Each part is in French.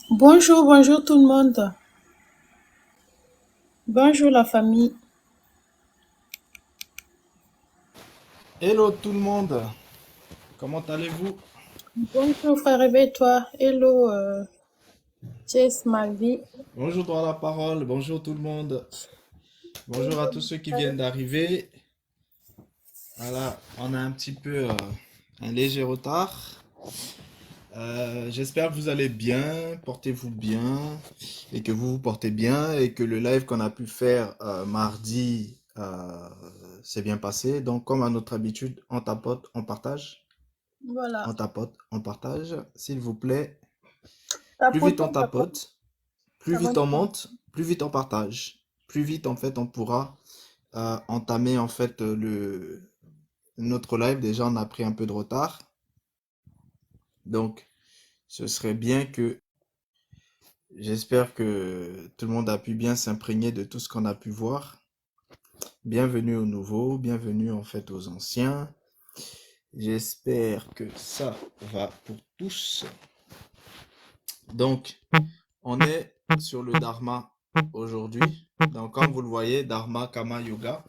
Bonjour, bonjour tout le monde. Bonjour la famille. Hello tout le monde, comment allez-vous? Bonjour frère, réveille-toi. Hello, Jess, ma vie. Bonjour dans la parole, bonjour tout le monde, bonjour à tous ceux qui viennent d'arriver. Voilà, on a un petit peu un léger retard. J'espère que vous allez bien, portez-vous bien et que vous vous portez bien et que le live qu'on a pu faire mardi s'est bien passé. Donc comme à notre habitude, on tapote, on partage, Voilà. on tapote, on partage. S'il vous plaît, plus vite on Tapotement d'abord tapote, plus avant vite de on commencer. monte, plus vite on partage. Plus vite en fait on pourra entamer en fait notre live. Déjà on a pris un peu de retard. Donc ce serait bien que j'espère que tout le monde a pu bien s'imprégner de tout ce qu'on a pu voir. Bienvenue aux nouveaux, bienvenue en fait aux anciens. J'espère que ça va pour tous. Donc on est sur le Dharma aujourd'hui. Donc comme vous le voyez, Dharma Kama Yoga.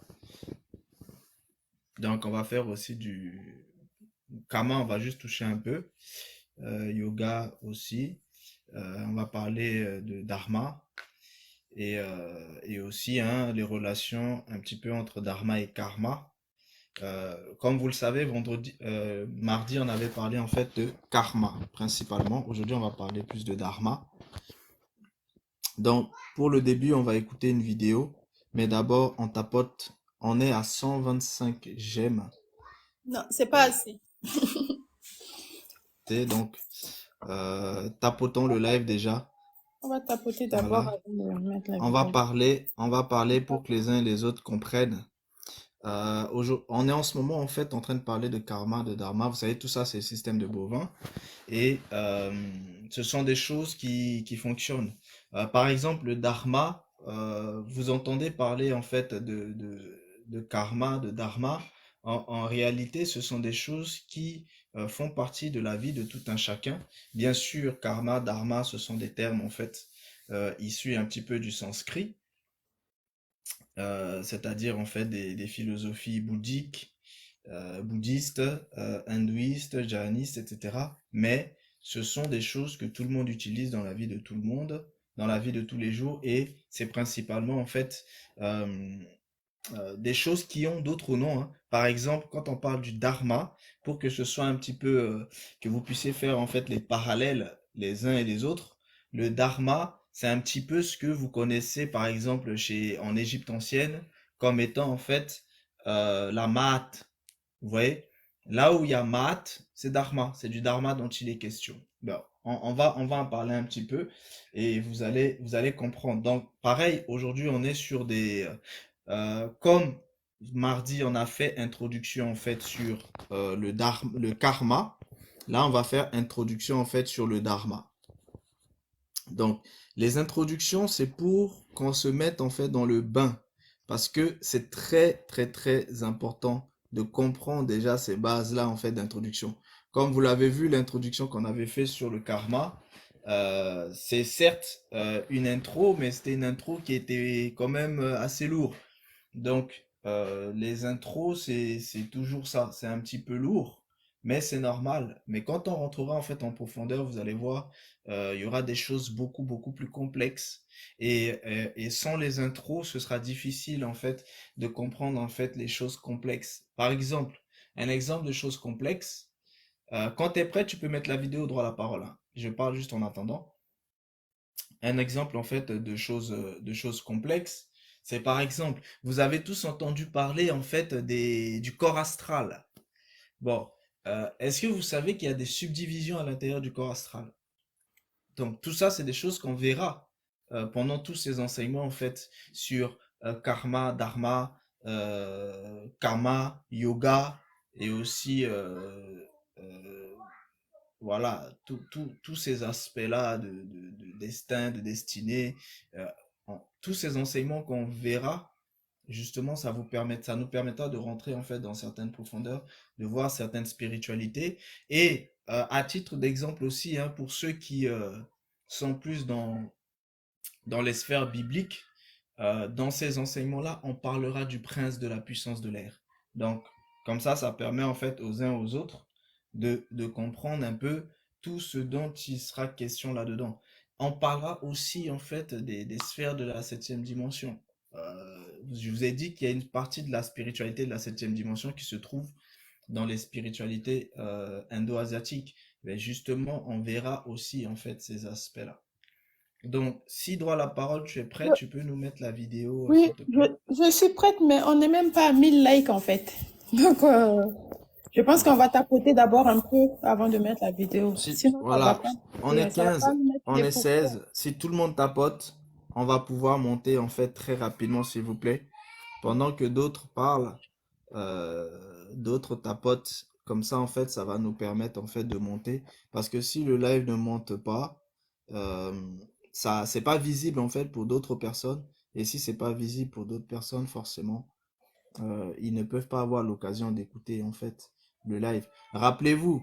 Donc, on va faire aussi du Kama, on va juste toucher un peu. Yoga aussi. On va parler de Dharma et aussi hein, les relations un petit peu entre Dharma et Karma. Comme vous le savez, mardi, on avait parlé en fait de Karma principalement. Aujourd'hui, on va parler plus de Dharma. Donc, pour le début, on va écouter une vidéo. Mais d'abord, on tapote. On est à 125 j'aime. Non, c'est pas Euh, assez. donc, tapotons le live déjà. On va tapoter d'abord Voilà. avant de mettre la vidéo. On va parler pour que les uns et les autres comprennent. On est en ce moment en fait en train de parler de karma, de dharma. Vous savez, tout ça, c'est le système de bovin. Et ce sont des choses qui fonctionnent. Par exemple, le dharma, vous entendez parler en fait de karma, de dharma. En réalité, ce sont des choses qui font partie de la vie de tout un chacun. Bien sûr, karma, dharma, ce sont des termes en fait issus un petit peu du sanskrit, c'est-à-dire en fait des philosophies bouddhistes, hindouistes, jainistes, etc. Mais ce sont des choses que tout le monde utilise dans la vie de tout le monde, dans la vie de tous les jours, et c'est principalement en fait euh, des choses qui ont d'autres noms, hein. Par exemple, quand on parle du dharma, pour que ce soit un petit peu, que vous puissiez faire en fait les parallèles les uns et les autres, le dharma, c'est un petit peu ce que vous connaissez par exemple en Égypte ancienne comme étant en fait la Maat. Vous voyez? Là où il y a Maat, c'est dharma, c'est du dharma dont il est question. Bon, on va en parler un petit peu et vous allez comprendre. Donc, pareil, aujourd'hui, on est sur comme mardi, on a fait introduction en fait sur le karma. Là, on va faire introduction en fait sur le dharma. Donc, les introductions, c'est pour qu'on se mette en fait dans le bain. Parce que c'est très, très, très important de comprendre déjà ces bases-là en fait d'introduction. Comme vous l'avez vu, l'introduction qu'on avait fait sur le karma, c'est certes une intro, mais c'était une intro qui était quand même assez lourde. Donc, les intros, c'est toujours ça. C'est un petit peu lourd, mais c'est normal. Mais quand on rentrera en fait en profondeur, vous allez voir, il y aura des choses beaucoup, beaucoup plus complexes. Et sans les intros, ce sera difficile en fait de comprendre en fait les choses complexes. Par exemple, un exemple de choses complexes. Quand tu es prêt, tu peux mettre la vidéo droit à la parole, hein. Je parle juste en attendant. Un exemple en fait de choses complexes, c'est par exemple, vous avez tous entendu parler en fait du corps astral. Bon, est-ce que vous savez qu'il y a des subdivisions à l'intérieur du corps astral? Donc tout ça, c'est des choses qu'on verra pendant tous ces enseignements en fait sur karma, dharma, karma, yoga et aussi euh, voilà, tous ces aspects-là de destin, de destinée, euh, tous ces enseignements qu'on verra, justement, ça nous permettra de rentrer en fait dans certaines profondeurs, de voir certaines spiritualités. Et à titre d'exemple aussi, hein, pour ceux sont plus dans les sphères bibliques, dans ces enseignements-là, on parlera du prince de la puissance de l'air. Donc, comme ça permet en fait aux uns aux autres de comprendre un peu tout ce dont il sera question là-dedans. On parlera aussi en fait des sphères de la septième dimension. Je vous ai dit qu'il y a une partie de la spiritualité de la septième dimension qui se trouve dans les spiritualités indo-asiatiques. Mais justement, on verra aussi en fait ces aspects-là. Donc, si droit à la parole, tu es prêt, tu peux nous mettre la vidéo, Oui, s'il te plaît. je suis prête, mais on n'est même pas à 1000 likes en fait. Donc, je pense qu'on va tapoter d'abord un peu avant de mettre la vidéo. Si, Sinon, ça va voilà, pas, on est ça va pas 15, nous mettre on des est pourcents. 16. Si tout le monde tapote, on va pouvoir monter en fait très rapidement, s'il vous plaît. Pendant que d'autres parlent, d'autres tapotent. Comme ça, en fait, ça va nous permettre en fait de monter. Parce que si le live ne monte pas, euh, ça, c'est pas visible en fait pour d'autres personnes. Et si c'est pas visible pour d'autres personnes, forcément, ils ne peuvent pas avoir l'occasion d'écouter en fait le live. Rappelez-vous,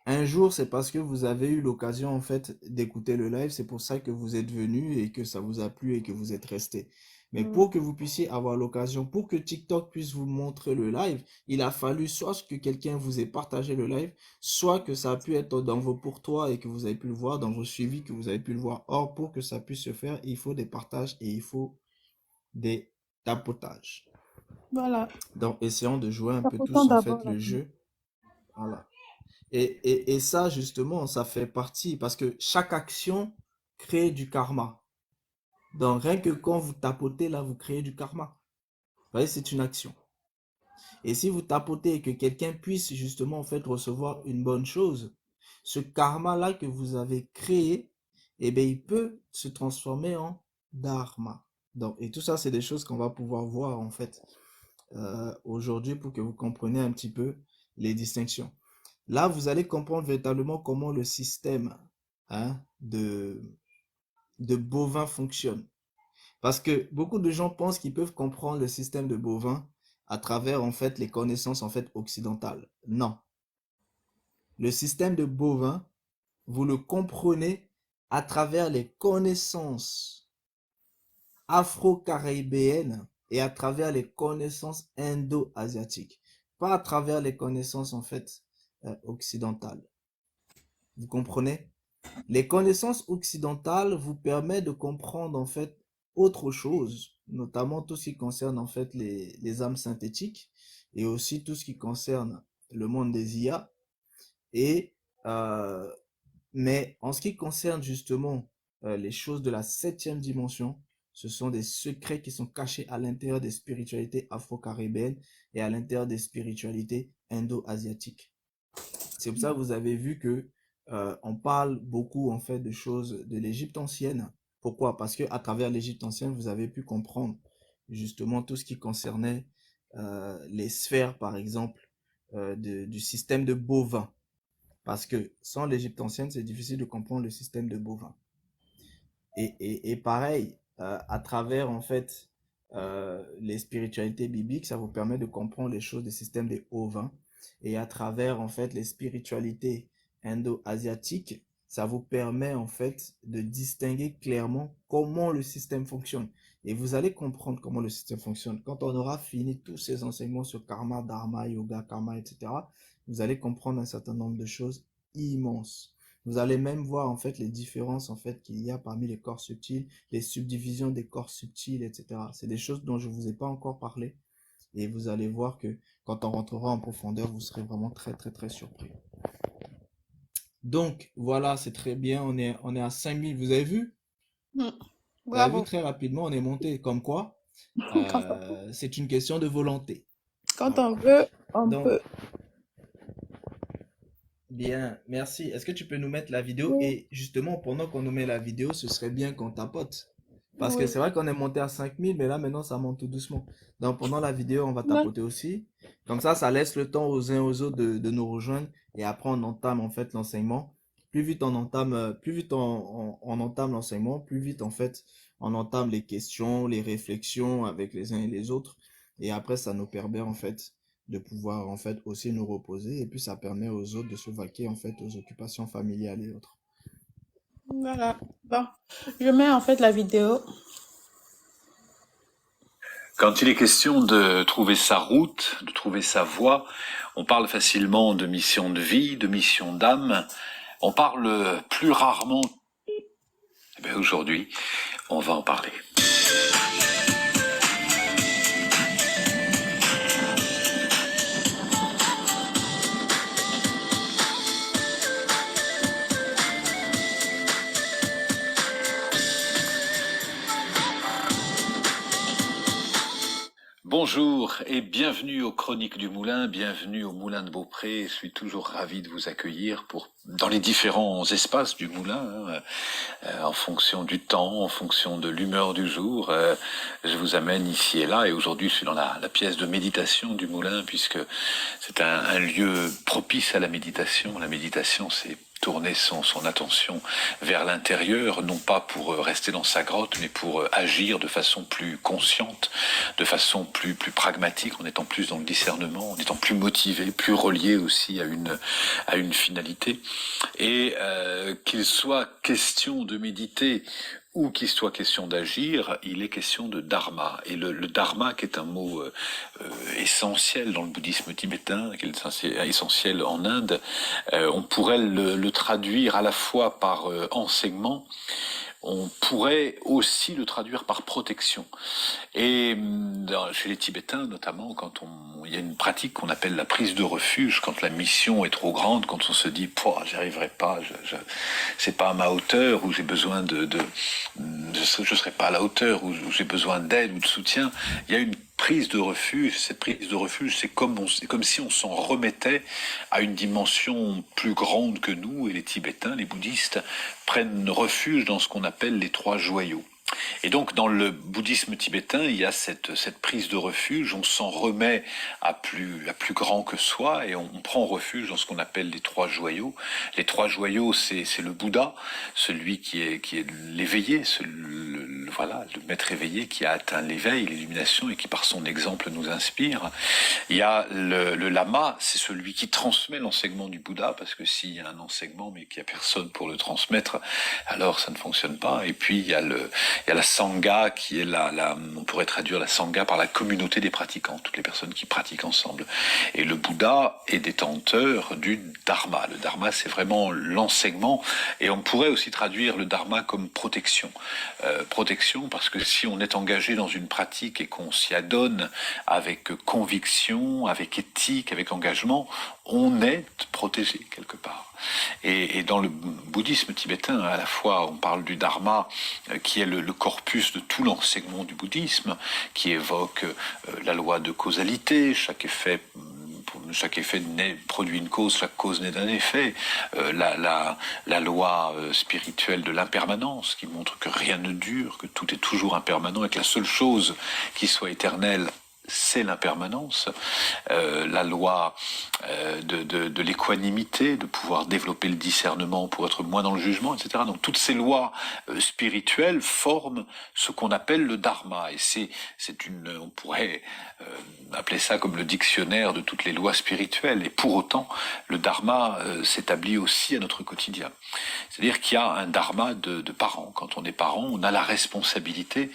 un jour, c'est parce que vous avez eu l'occasion en fait d'écouter le live, c'est pour ça que vous êtes venu et que ça vous a plu et que vous êtes resté. Mais Mm. pour que vous puissiez avoir l'occasion, pour que TikTok puisse vous montrer le live, il a fallu soit que quelqu'un vous ait partagé le live, soit que ça a pu être dans vos pourtois et que vous avez pu le voir, dans vos suivis que vous avez pu le voir. Or, pour que ça puisse se faire, il faut des partages et il faut des tapotages. Voilà. Donc, essayons de jouer un peu Tapotons tous en d'abord fait là. le jeu. Voilà. Et ça, justement, ça fait partie parce que chaque action crée du karma. Donc, rien que quand vous tapotez là, vous créez du karma. Vous voyez, c'est une action. Et si vous tapotez et que quelqu'un puisse justement en fait recevoir une bonne chose, ce karma-là que vous avez créé, eh bien, il peut se transformer en dharma. Donc, et tout ça, c'est des choses qu'on va pouvoir voir en fait aujourd'hui pour que vous compreniez un petit peu les distinctions. Là, vous allez comprendre véritablement comment le système hein, de bovin fonctionne. Parce que beaucoup de gens pensent qu'ils peuvent comprendre le système de bovin à travers en fait les connaissances en fait occidentales. Non. Le système de bovin, vous le comprenez à travers les connaissances afro-caribéennes et à travers les connaissances indo-asiatiques, pas à travers les connaissances en fait occidentales. Vous comprenez? Les connaissances occidentales vous permettent de comprendre en fait autre chose, notamment tout ce qui concerne en fait les âmes synthétiques et aussi tout ce qui concerne le monde des IA. Et euh, mais en ce qui concerne justement les choses de la septième dimension, ce sont des secrets qui sont cachés à l'intérieur des spiritualités afro-caribéennes et à l'intérieur des spiritualités indo-asiatiques. C'est pour ça que vous avez vu que on parle beaucoup en fait de choses de l'Égypte ancienne. Pourquoi? Parce que à travers l'Égypte ancienne, vous avez pu comprendre justement tout ce qui concernait les sphères, par exemple, du système de bovin. Parce que sans l'Égypte ancienne, c'est difficile de comprendre le système de bovin. Et pareil, à travers en fait les spiritualités bibliques, ça vous permet de comprendre les choses du système des ovins. Et à travers en fait les spiritualités indo-asiatiques, ça vous permet en fait de distinguer clairement comment le système fonctionne. Et vous allez comprendre comment le système fonctionne. Quand on aura fini tous ces enseignements sur karma, dharma, yoga, karma, etc., vous allez comprendre un certain nombre de choses immenses. Vous allez même voir en fait les différences en fait qu'il y a parmi les corps subtils, les subdivisions des corps subtils, etc. C'est des choses dont je ne vous ai pas encore parlé et vous allez voir que quand on rentrera en profondeur, vous serez vraiment très très très surpris. Donc voilà, c'est très bien, on est à 5000, vous avez vu? Mm. Vous avez vu Bravo. très rapidement, on est monté comme quoi Quand, c'est une question de volonté. quand Voilà. on veut, on Donc, peut. bien, merci. Est-ce que tu peux nous mettre la vidéo? Oui, Et justement, pendant qu'on nous met la vidéo, ce serait bien qu'on tapote. Parce que oui. c'est vrai qu'on est monté à 5000, mais là maintenant ça monte tout doucement. Donc pendant la vidéo, on va Non. tapoter aussi. Comme ça laisse le temps aux uns aux autres de nous rejoindre. Et après, on entame en fait l'enseignement. Plus vite on entame, plus vite on entame l'enseignement, plus vite en fait on entame les questions, les réflexions avec les uns et les autres. Et après, ça nous permet en fait de pouvoir en fait aussi nous reposer. Et puis ça permet aux autres de se vaquer en fait aux occupations familiales et autres. Voilà. Bon, je mets en fait la vidéo. Quand il est question de trouver sa route, de trouver sa voie, on parle facilement de mission de vie, de mission d'âme. On parle plus rarement. Eh bien, aujourd'hui, on va en parler. Bonjour et bienvenue aux Chroniques du Moulin, bienvenue au Moulin de Beaupré. Je suis toujours ravi de vous accueillir dans les différents espaces du Moulin, en fonction du temps, en fonction de l'humeur du jour. Je vous amène ici et là, et aujourd'hui je suis dans la pièce de méditation du Moulin, puisque c'est un lieu propice à la méditation. La méditation, c'est tourner son attention vers l'intérieur, non pas pour rester dans sa grotte, mais pour agir de façon plus consciente, de façon plus pragmatique, en étant plus dans le discernement, en étant plus motivé, plus relié aussi à une finalité. Et qu'il soit question de méditer ou qu'il soit question d'agir, il est question de dharma. Et le dharma, qui est un mot essentiel dans le bouddhisme tibétain, qui est essentiel en Inde, on pourrait le traduire à la fois par enseignement, on pourrait aussi le traduire par protection. Et chez les Tibétains, notamment, il y a une pratique qu'on appelle la prise de refuge, quand la mission est trop grande, quand on se dit « j'y arriverai pas, c'est pas à ma hauteur, ou j'ai besoin je serai pas à la hauteur, ou j'ai besoin d'aide ou de soutien », il y a une prise de refuge. Cette prise de refuge, c'est comme si on s'en remettait à une dimension plus grande que nous, et les Tibétains, les bouddhistes, prennent refuge dans ce qu'on appelle les trois joyaux. Et donc, dans le bouddhisme tibétain, il y a cette prise de refuge, on s'en remet à plus grand que soi, et on prend refuge dans ce qu'on appelle les trois joyaux. Les trois joyaux, c'est le Bouddha, celui qui est l'éveillé, voilà, le maître éveillé qui a atteint l'éveil, l'illumination, et qui par son exemple nous inspire. Il y a le lama, c'est celui qui transmet l'enseignement du Bouddha, parce que s'il y a un enseignement mais qu'il n'y a personne pour le transmettre, alors ça ne fonctionne pas. Et puis il y a la sangha, qui est on pourrait traduire la sangha par la communauté des pratiquants, toutes les personnes qui pratiquent ensemble. Et le Bouddha est détenteur du dharma. Le dharma, c'est vraiment l'enseignement, et on pourrait aussi traduire le dharma comme protection. Protection, parce que si on est engagé dans une pratique et qu'on s'y adonne avec conviction, avec éthique, avec engagement, on est protégé quelque part. Et dans le bouddhisme tibétain, à la fois on parle du dharma, qui est le corpus de tout l'enseignement du bouddhisme, qui évoque la loi de causalité, chaque effet produit une cause, chaque cause naît d'un effet, la loi spirituelle de l'impermanence, qui montre que rien ne dure, que tout est toujours impermanent, et que la seule chose qui soit éternelle, c'est l'impermanence, la loi de l'équanimité, de pouvoir développer le discernement pour être moins dans le jugement, etc. Donc toutes ces lois spirituelles forment ce qu'on appelle le dharma, et on pourrait appeler ça comme le dictionnaire de toutes les lois spirituelles. Et pour autant, le dharma s'établit aussi à notre quotidien. C'est-à-dire qu'il y a un dharma de parents. Quand on est parent, on a la responsabilité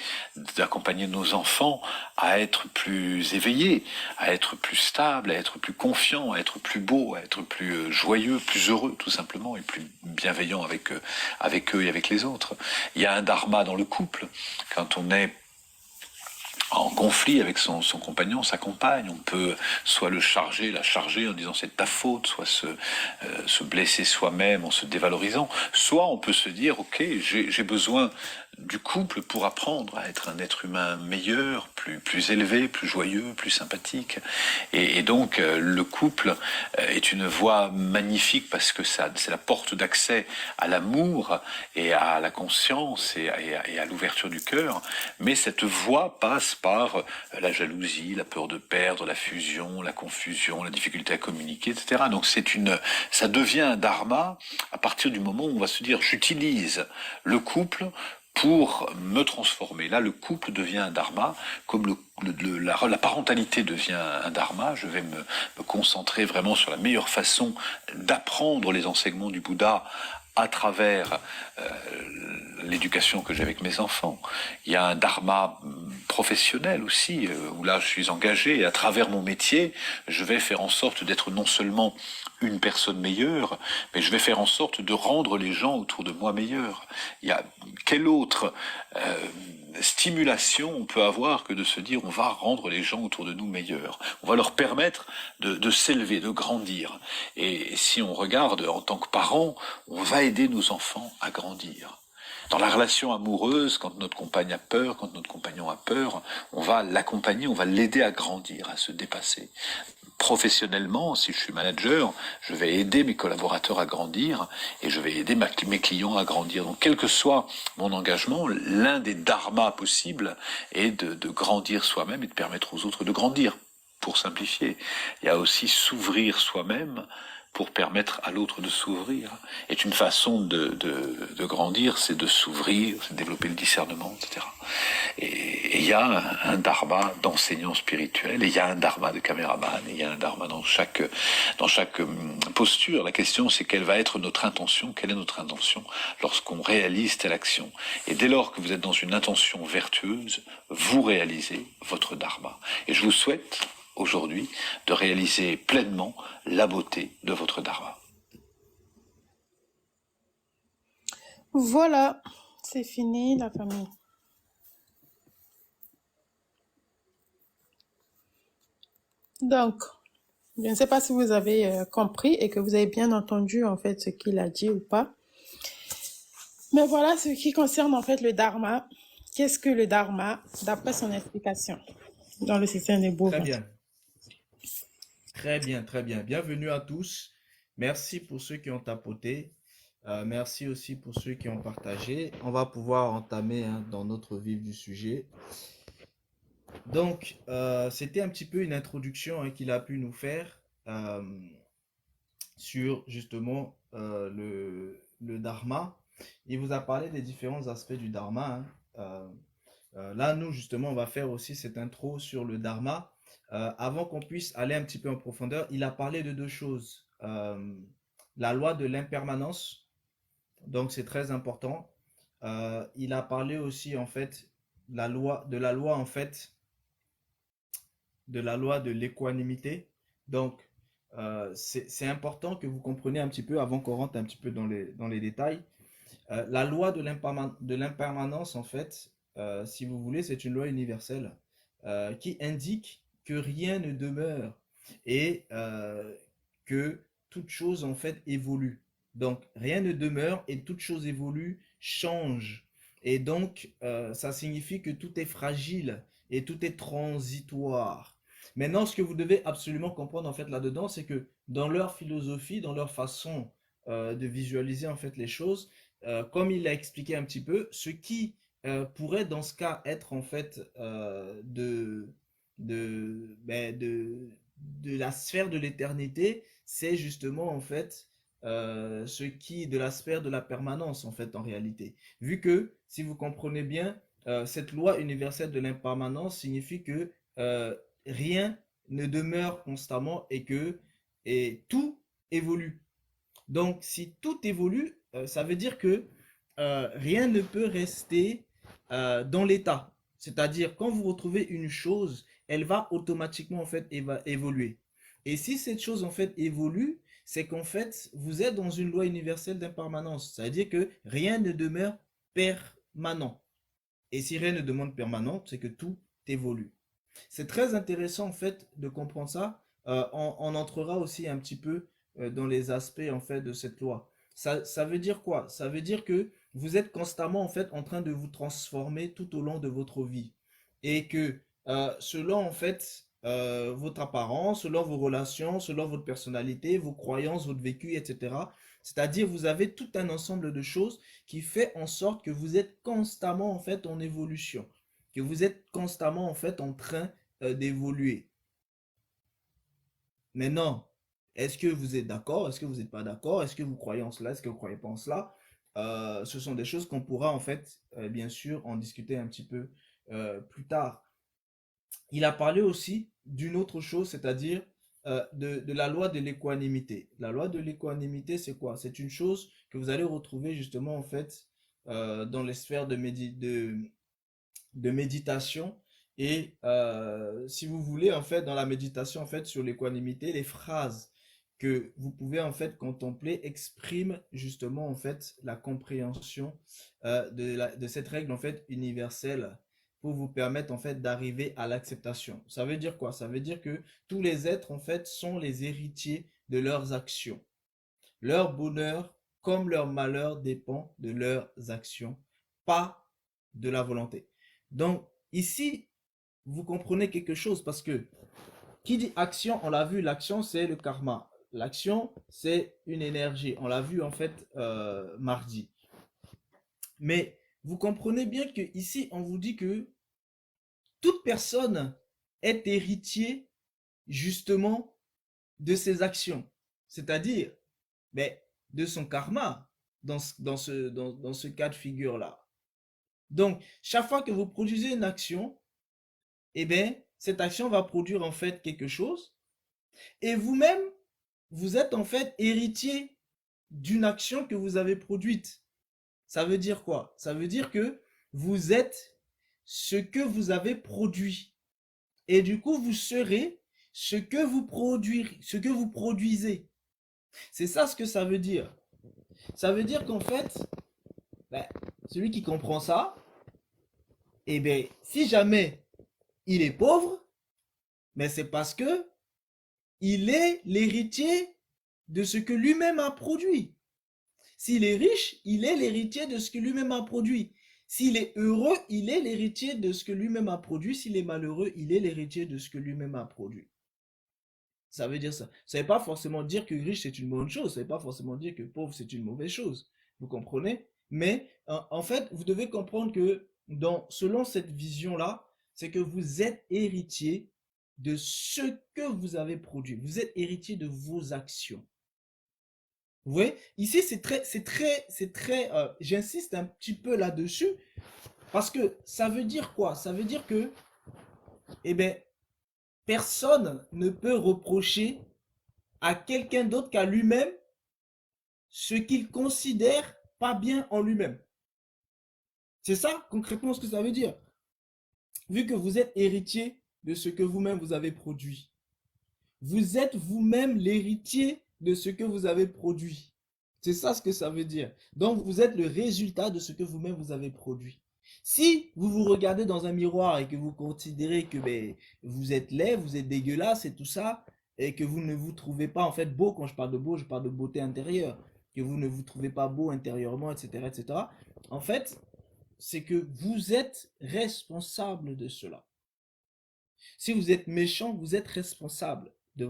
d'accompagner nos enfants à être plus éveillés, à être plus stables, à être plus confiants, à être plus beaux, à être plus joyeux, plus heureux tout simplement, et plus bienveillants avec eux et avec les autres. Il y a un dharma dans le couple. Quand on est en conflit avec son compagnon, sa compagne, on peut soit la charger en disant c'est de ta faute, soit se blesser soi-même en se dévalorisant, soit on peut se dire ok, j'ai besoin du couple pour apprendre à être un être humain meilleur, plus élevé, plus joyeux, plus sympathique. Et donc le couple est une voie magnifique, parce que c'est la porte d'accès à l'amour et à la conscience et à l'ouverture du cœur. Mais cette voie passe par la jalousie, la peur de perdre, la fusion, la confusion, la difficulté à communiquer, etc. Donc ça devient un dharma à partir du moment où on va se dire j'utilise le couple pour me transformer. Là, le couple devient un dharma, comme la parentalité devient un dharma. Je vais me concentrer vraiment sur la meilleure façon d'apprendre les enseignements du Bouddha à travers l'éducation que j'ai avec mes enfants. Il y a un dharma professionnel aussi, où là je suis engagé, et à travers mon métier, je vais faire en sorte d'être non seulement une personne meilleure, mais je vais faire en sorte de rendre les gens autour de moi meilleurs. Il y a quelle autre stimulation on peut avoir que de se dire on va rendre les gens autour de nous meilleurs, on va leur permettre de s'élever, de grandir. Et si on regarde en tant que parents, on va aider nos enfants à grandir. Dans la relation amoureuse, quand notre compagne a peur, quand notre compagnon a peur, on va l'accompagner, on va l'aider à grandir, à se dépasser. Professionnellement, si je suis manager, je vais aider mes collaborateurs à grandir et je vais aider mes clients à grandir. Donc, quel que soit mon engagement, l'un des dharmas possibles est de grandir soi-même et de permettre aux autres de grandir. Pour simplifier, il y a aussi s'ouvrir soi-même pour permettre à l'autre de s'ouvrir. Et une façon de grandir, c'est de s'ouvrir, c'est de développer le discernement, etc. Et il y a un dharma d'enseignant spirituel, et il y a un dharma de caméraman, et il y a un dharma dans chaque posture. La question, c'est quelle va être notre intention, quelle est notre intention lorsqu'on réalise telle action. Et dès lors que vous êtes dans une intention vertueuse, vous réalisez votre dharma. Et je vous souhaite aujourd'hui de réaliser pleinement la beauté de votre dharma. Voilà, c'est fini la famille. Donc, je ne sais pas si vous avez compris et que vous avez bien entendu en fait ce qu'il a dit ou pas. Mais voilà ce qui concerne en fait le dharma. Qu'est-ce que le dharma d'après son explication dans le système des Très bovins? bien, très bien, très bien. Bienvenue à tous. Merci pour ceux qui ont tapoté. Merci aussi pour ceux qui ont partagé. On va pouvoir entamer dans notre vif du sujet. Donc, c'était un petit peu une introduction qu'il a pu nous faire sur justement le dharma. Il vous a parlé des différents aspects du dharma. Là, nous, justement, on va faire aussi cette intro sur le dharma. Avant qu'on puisse aller un petit peu en profondeur, il a parlé de deux choses. La loi de l'impermanence, donc c'est très important. Il a parlé aussi, en fait, de la loi, en fait, de la loi de l'équanimité. Donc, c'est important que vous compreniez un petit peu, avant qu'on rentre un petit peu dans les détails. La loi de l'impermanence, en fait, si vous voulez, c'est une loi universelle qui indique que rien ne demeure et que toute chose, en fait, évolue. Donc, rien ne demeure et toute chose évolue, change. Et donc, ça signifie que tout est fragile et tout est transitoire. Maintenant, ce que vous devez absolument comprendre, en fait, là-dedans, c'est que dans leur philosophie, dans leur façon de visualiser, en fait, les choses, comme il l'a expliqué un petit peu, ce qui pourrait dans ce cas être en fait de la sphère de l'éternité, c'est justement en fait ce qui de la sphère de la permanence en fait en réalité. Vu que si vous comprenez bien, cette loi universelle de l'impermanence signifie que rien ne demeure constamment et tout évolue. Donc, si tout évolue, ça veut dire que rien ne peut rester dans l'état. C'est-à-dire, quand vous retrouvez une chose, elle va automatiquement en fait évoluer. Et si cette chose en fait évolue, c'est qu'en fait, vous êtes dans une loi universelle d'impermanence. C'est-à-dire que rien ne demeure permanent. Et si rien ne demande permanent, c'est que tout évolue. C'est très intéressant en fait de comprendre ça. On entrera aussi un petit peu dans les aspects en fait de cette loi. Ça veut dire quoi? Ça veut dire que vous êtes constamment en fait en train de vous transformer tout au long de votre vie et que selon en fait votre apparence, selon vos relations, selon votre personnalité, vos croyances, votre vécu, etc. C'est-à-dire vous avez tout un ensemble de choses qui fait en sorte que vous êtes constamment en fait en évolution, que vous êtes constamment en fait en train d'évoluer. Maintenant, est-ce que vous êtes d'accord? Est-ce que vous n'êtes pas d'accord? Est-ce que vous croyez en cela? Est-ce que vous croyez pas en cela? Ce sont des choses qu'on pourra en fait, bien sûr, en discuter un petit peu plus tard. Il a parlé aussi d'une autre chose, c'est-à-dire de la loi de l'équanimité. La loi de l'équanimité, c'est quoi? C'est une chose que vous allez retrouver justement en fait dans les sphères de méditation. Et si vous voulez, en fait, dans la méditation, en fait, sur l'équanimité, les phrases que vous pouvez en fait contempler expriment justement en fait la compréhension de cette règle en fait universelle pour vous permettre en fait d'arriver à l'acceptation. Ça veut dire quoi? Ça veut dire que tous les êtres en fait sont les héritiers de leurs actions. Leur bonheur comme leur malheur dépend de leurs actions, pas de la volonté. Donc ici, vous comprenez quelque chose parce que qui dit action, on l'a vu, l'action c'est le karma. L'action c'est une énergie. On l'a vu en fait mardi. Mais vous comprenez bien que ici on vous dit que toute personne est héritier justement de ses actions. C'est-à-dire ben, de son karma dans ce cas de figure-là. Donc, chaque fois que vous produisez une action, eh bien, cette action va produire en fait quelque chose. Et vous-même, vous êtes en fait héritier d'une action que vous avez produite. Ça veut dire quoi? Ça veut dire que vous êtes ce que vous avez produit. Et du coup, vous serez ce que vous produisez. C'est ça ce que ça veut dire. Ça veut dire qu'en fait, ben, celui qui comprend ça, eh bien, si jamais il est pauvre, mais c'est parce que il est l'héritier de ce que lui-même a produit. S'il est riche, il est l'héritier de ce que lui-même a produit. S'il est heureux, il est l'héritier de ce que lui-même a produit. S'il est malheureux, il est l'héritier de ce que lui-même a produit. Ça veut dire ça. Ça ne veut pas forcément dire que riche c'est une bonne chose. Ça ne veut pas forcément dire que pauvre c'est une mauvaise chose. Vous comprenez? Mais en fait, vous devez comprendre que selon cette vision-là, c'est que vous êtes héritier de ce que vous avez produit. Vous êtes héritier de vos actions. Vous voyez? Ici, j'insiste un petit peu là-dessus parce que ça veut dire quoi? Ça veut dire que, eh bien, personne ne peut reprocher à quelqu'un d'autre qu'à lui-même ce qu'il considère pas bien en lui-même. C'est ça concrètement ce que ça veut dire. Vu que vous êtes héritier de ce que vous-même vous avez produit, vous êtes vous-même l'héritier de ce que vous avez produit. C'est ça ce que ça veut dire. Donc vous êtes le résultat de ce que vous-même vous avez produit. Si vous vous regardez dans un miroir et que vous considérez que vous êtes laid, vous êtes dégueulasse et tout ça, et que vous ne vous trouvez pas en fait beau, quand je parle de beau, je parle de beauté intérieure, que vous ne vous trouvez pas beau intérieurement, etc., etc., en fait, c'est que vous êtes responsable de cela. Si vous êtes méchant, vous êtes responsable de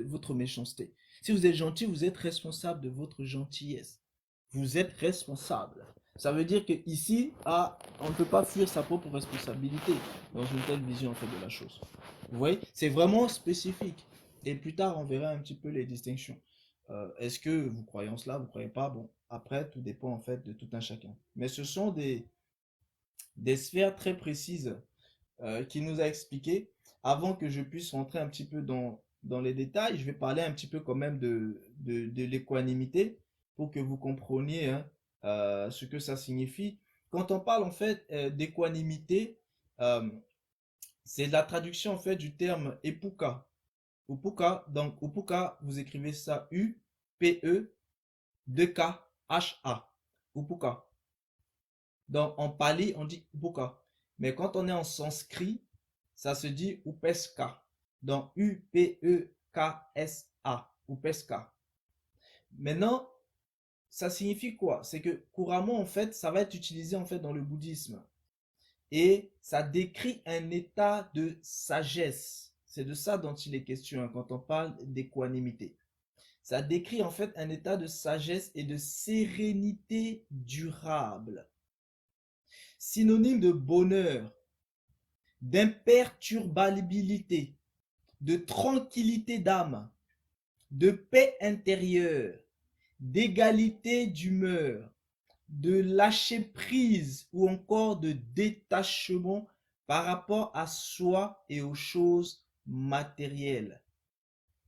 votre méchanceté. Si vous êtes gentil, vous êtes responsable de votre gentillesse. Vous êtes responsable. Ça veut dire que ici, on ne peut pas fuir sa propre responsabilité dans une telle vision en fait de la chose. Vous voyez, c'est vraiment spécifique. Et plus tard, on verra un petit peu les distinctions. Est-ce que vous croyez en cela, vous ne croyez pas? Bon, après, tout dépend en fait de tout un chacun. Mais ce sont des sphères très précises qui nous a expliqué. Avant que je puisse rentrer un petit peu dans les détails, je vais parler un petit peu quand même de l'équanimité pour que vous compreniez hein, ce que ça signifie. Quand on parle en fait d'équanimité, euh, c'est la traduction en fait du terme upuka. Upuka, donc upuka, vous écrivez ça U-P-E-2-K-H-A. Upuka. Donc en pali, on dit upuka. Mais quand on est en sanskrit, ça se dit upeska. Donc U-P-E-K-S-A. Upeska. Maintenant, ça signifie quoi? C'est que couramment, en fait, ça va être utilisé en fait dans le bouddhisme. Et ça décrit un état de sagesse. C'est de ça dont il est question hein, quand on parle d'équanimité. Ça décrit en fait un état de sagesse et de sérénité durable. Synonyme de bonheur, d'imperturbabilité, de tranquillité d'âme, de paix intérieure, d'égalité d'humeur, de lâcher prise ou encore de détachement par rapport à soi et aux choses matérielles.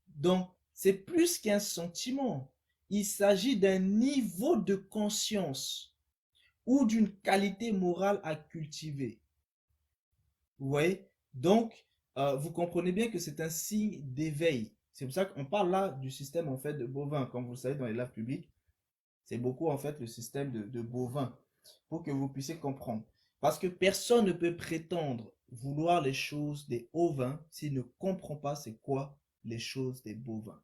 Donc, c'est plus qu'un sentiment. Il s'agit d'un niveau de conscience ou d'une qualité morale à cultiver. Vous voyez? Donc, vous comprenez bien que c'est un signe d'éveil. C'est pour ça qu'on parle là du système en fait de bovin. Comme vous le savez dans les lives publics, c'est beaucoup en fait le système de bovin. Pour que vous puissiez comprendre. Parce que personne ne peut prétendre vouloir les choses des ovins s'il ne comprend pas c'est quoi les choses des bovins.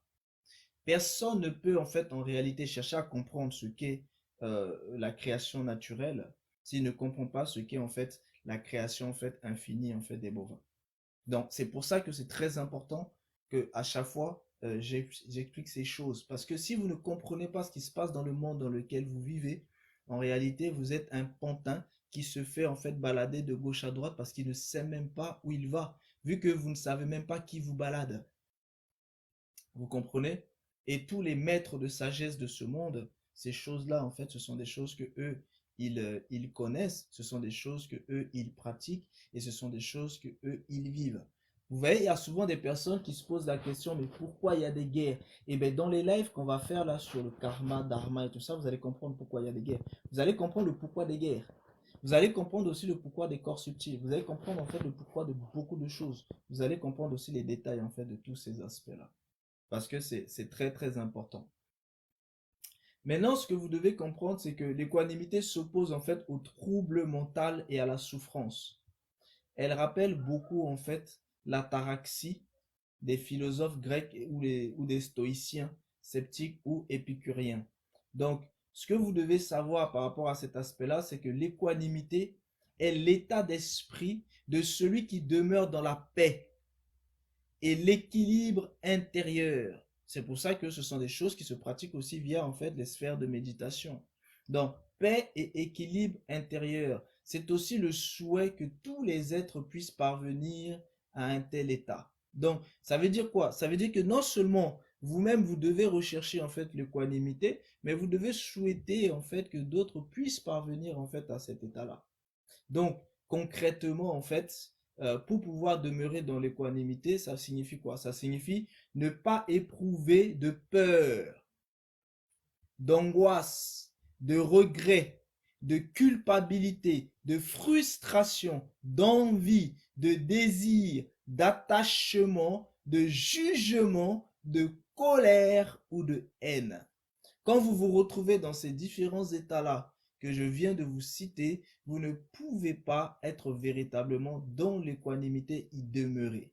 Personne ne peut en fait en réalité chercher à comprendre ce qu'est la création naturelle s'il ne comprend pas ce qu'est en fait la création en fait infinie en fait des bovins. Donc c'est pour ça que c'est très important que à chaque fois j'explique ces choses parce que si vous ne comprenez pas ce qui se passe dans le monde dans lequel vous vivez, en réalité vous êtes un pantin qui se fait en fait balader de gauche à droite parce qu'il ne sait même pas où il va, vu que vous ne savez même pas qui vous balade. Vous comprenez? Et tous les maîtres de sagesse de ce monde, ces choses-là, en fait, ce sont des choses que eux, ils connaissent, ce sont des choses que eux, ils pratiquent, et ce sont des choses que eux, ils vivent. Vous voyez, il y a souvent des personnes qui se posent la question, mais pourquoi il y a des guerres? Et bien, dans les lives qu'on va faire là sur le karma, dharma et tout ça, vous allez comprendre pourquoi il y a des guerres. Vous allez comprendre le pourquoi des guerres. Vous allez comprendre aussi le pourquoi des corps subtils. Vous allez comprendre en fait le pourquoi de beaucoup de choses. Vous allez comprendre aussi les détails en fait de tous ces aspects-là. Parce que c'est très très important. Maintenant, ce que vous devez comprendre, c'est que l'équanimité s'oppose en fait au trouble mental et à la souffrance. Elle rappelle beaucoup en fait l'ataraxie des philosophes grecs ou des stoïciens, sceptiques ou épicuriens. Donc, ce que vous devez savoir par rapport à cet aspect-là, c'est que l'équanimité est l'état d'esprit de celui qui demeure dans la paix et l'équilibre intérieur. C'est pour ça que ce sont des choses qui se pratiquent aussi via en fait les sphères de méditation. Donc, paix et équilibre intérieur, c'est aussi le souhait que tous les êtres puissent parvenir à un tel état. Donc, ça veut dire quoi? Ça veut dire que non seulement vous-même vous devez rechercher en fait l'équanimité, mais vous devez souhaiter en fait que d'autres puissent parvenir en fait à cet état-là. Donc, concrètement, en fait, pour pouvoir demeurer dans l'équanimité, ça signifie quoi? Ça signifie ne pas éprouver de peur, d'angoisse, de regret, de culpabilité, de frustration, d'envie, de désir, d'attachement, de jugement, de colère ou de haine. Quand vous vous retrouvez dans ces différents états-là que je viens de vous citer, vous ne pouvez pas être véritablement dans l'équanimité y demeurer.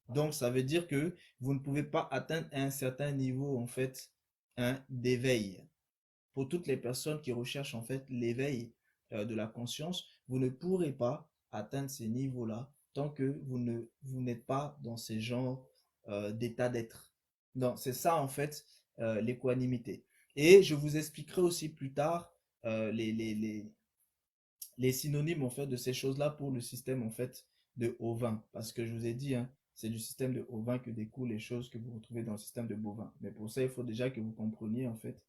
Donc, ça veut dire que vous ne pouvez pas atteindre un certain niveau, en fait, d'éveil. Pour toutes les personnes qui recherchent, en fait, l'éveil de la conscience, vous ne pourrez pas atteindre ces niveaux-là tant que vous n'êtes pas dans ces genres d'état d'être. Donc, c'est ça, en fait, l'équanimité. Et je vous expliquerai aussi plus tard euh, les, les, les, les synonymes en fait de ces choses-là pour le système en fait de ovin. Parce que je vous ai dit, hein, c'est du système de ovin que découlent les choses que vous retrouvez dans le système de bovin. Mais pour ça, il faut déjà que vous compreniez en fait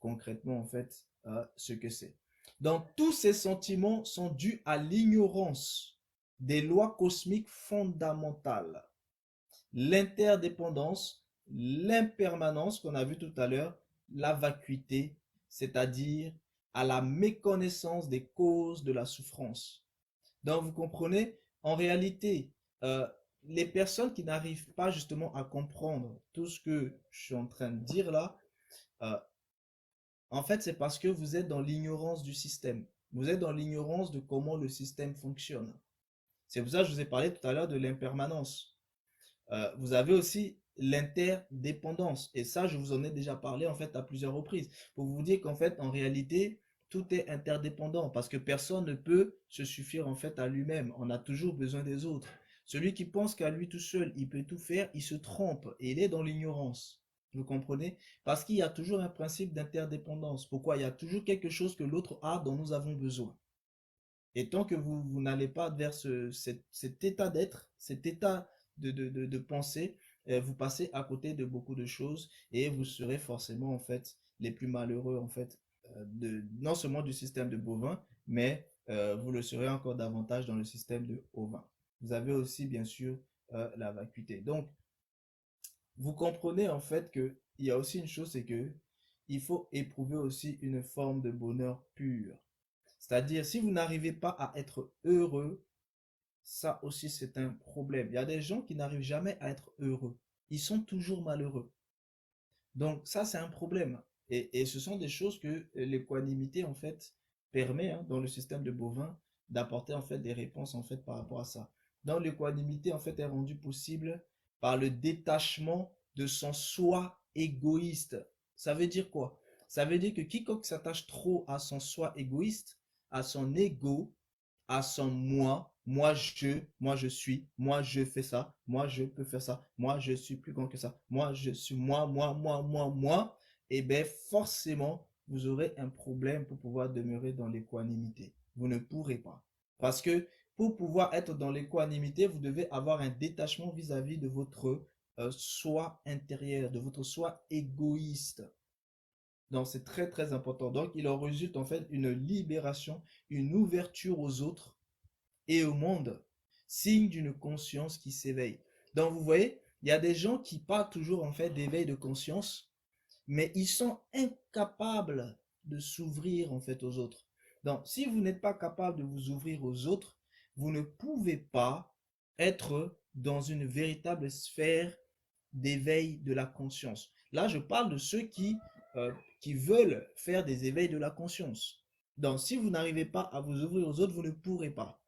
concrètement en fait ce que c'est. Donc tous ces sentiments sont dus à l'ignorance des lois cosmiques fondamentales, l'interdépendance, l'impermanence qu'on a vu tout à l'heure, la vacuité, c'est-à-dire à la méconnaissance des causes de la souffrance. Donc vous comprenez, en réalité, les personnes qui n'arrivent pas justement à comprendre tout ce que je suis en train de dire là, euh, en fait c'est parce que vous êtes dans l'ignorance du système. Vous êtes dans l'ignorance de comment le système fonctionne. C'est pour ça que je vous ai parlé tout à l'heure de l'impermanence. Vous avez aussi l'interdépendance. Et ça, je vous en ai déjà parlé en fait à plusieurs reprises. Pour vous dire qu'en fait, en réalité, tout est interdépendant parce que personne ne peut se suffire en fait à lui-même. On a toujours besoin des autres. Celui qui pense qu'à lui tout seul, il peut tout faire, il se trompe et il est dans l'ignorance. Vous comprenez? Parce qu'il y a toujours un principe d'interdépendance. Pourquoi? Il y a toujours quelque chose que l'autre a dont nous avons besoin. Et tant que vous n'allez pas vers cet état d'être, cet état de pensée, vous passez à côté de beaucoup de choses et vous serez forcément en fait les plus malheureux en fait non seulement du système de bovin, mais vous le serez encore davantage dans le système de ovin. Vous avez aussi bien sûr la vacuité. Donc vous comprenez en fait que il y a aussi une chose, c'est que il faut éprouver aussi une forme de bonheur pur. C'est-à-dire, si vous n'arrivez pas à être heureux, ça aussi c'est un problème. Il y a des gens qui n'arrivent jamais à être heureux. Ils sont toujours malheureux. Donc ça, c'est un problème. Et ce sont des choses que l'équanimité, en fait, permet, hein, dans le système de bovin, d'apporter, en fait, des réponses, en fait, par rapport à ça. Donc l'équanimité, en fait, est rendue possible par le détachement de son soi égoïste. Ça veut dire quoi? Ça veut dire que quiconque s'attache trop à son soi égoïste, à son ego, à son moi je suis, moi je fais ça, moi je peux faire ça, moi je suis plus grand que ça, moi je suis moi, et bien forcément, vous aurez un problème pour pouvoir demeurer dans l'équanimité. Vous ne pourrez pas. Parce que pour pouvoir être dans l'équanimité, vous devez avoir un détachement vis-à-vis de votre soi intérieur, de votre soi égoïste. Donc, c'est très, très important. Donc, il en résulte en fait une libération, une ouverture aux autres et au monde, signe d'une conscience qui s'éveille. Donc, vous voyez, il y a des gens qui parlent toujours en fait d'éveil de conscience, mais ils sont incapables de s'ouvrir en fait aux autres. Donc, si vous n'êtes pas capable de vous ouvrir aux autres, vous ne pouvez pas être dans une véritable sphère d'éveil de la conscience. Là, je parle de ceux qui veulent faire des éveils de la conscience. Donc, si vous n'arrivez pas à vous ouvrir aux autres, vous ne pourrez pas.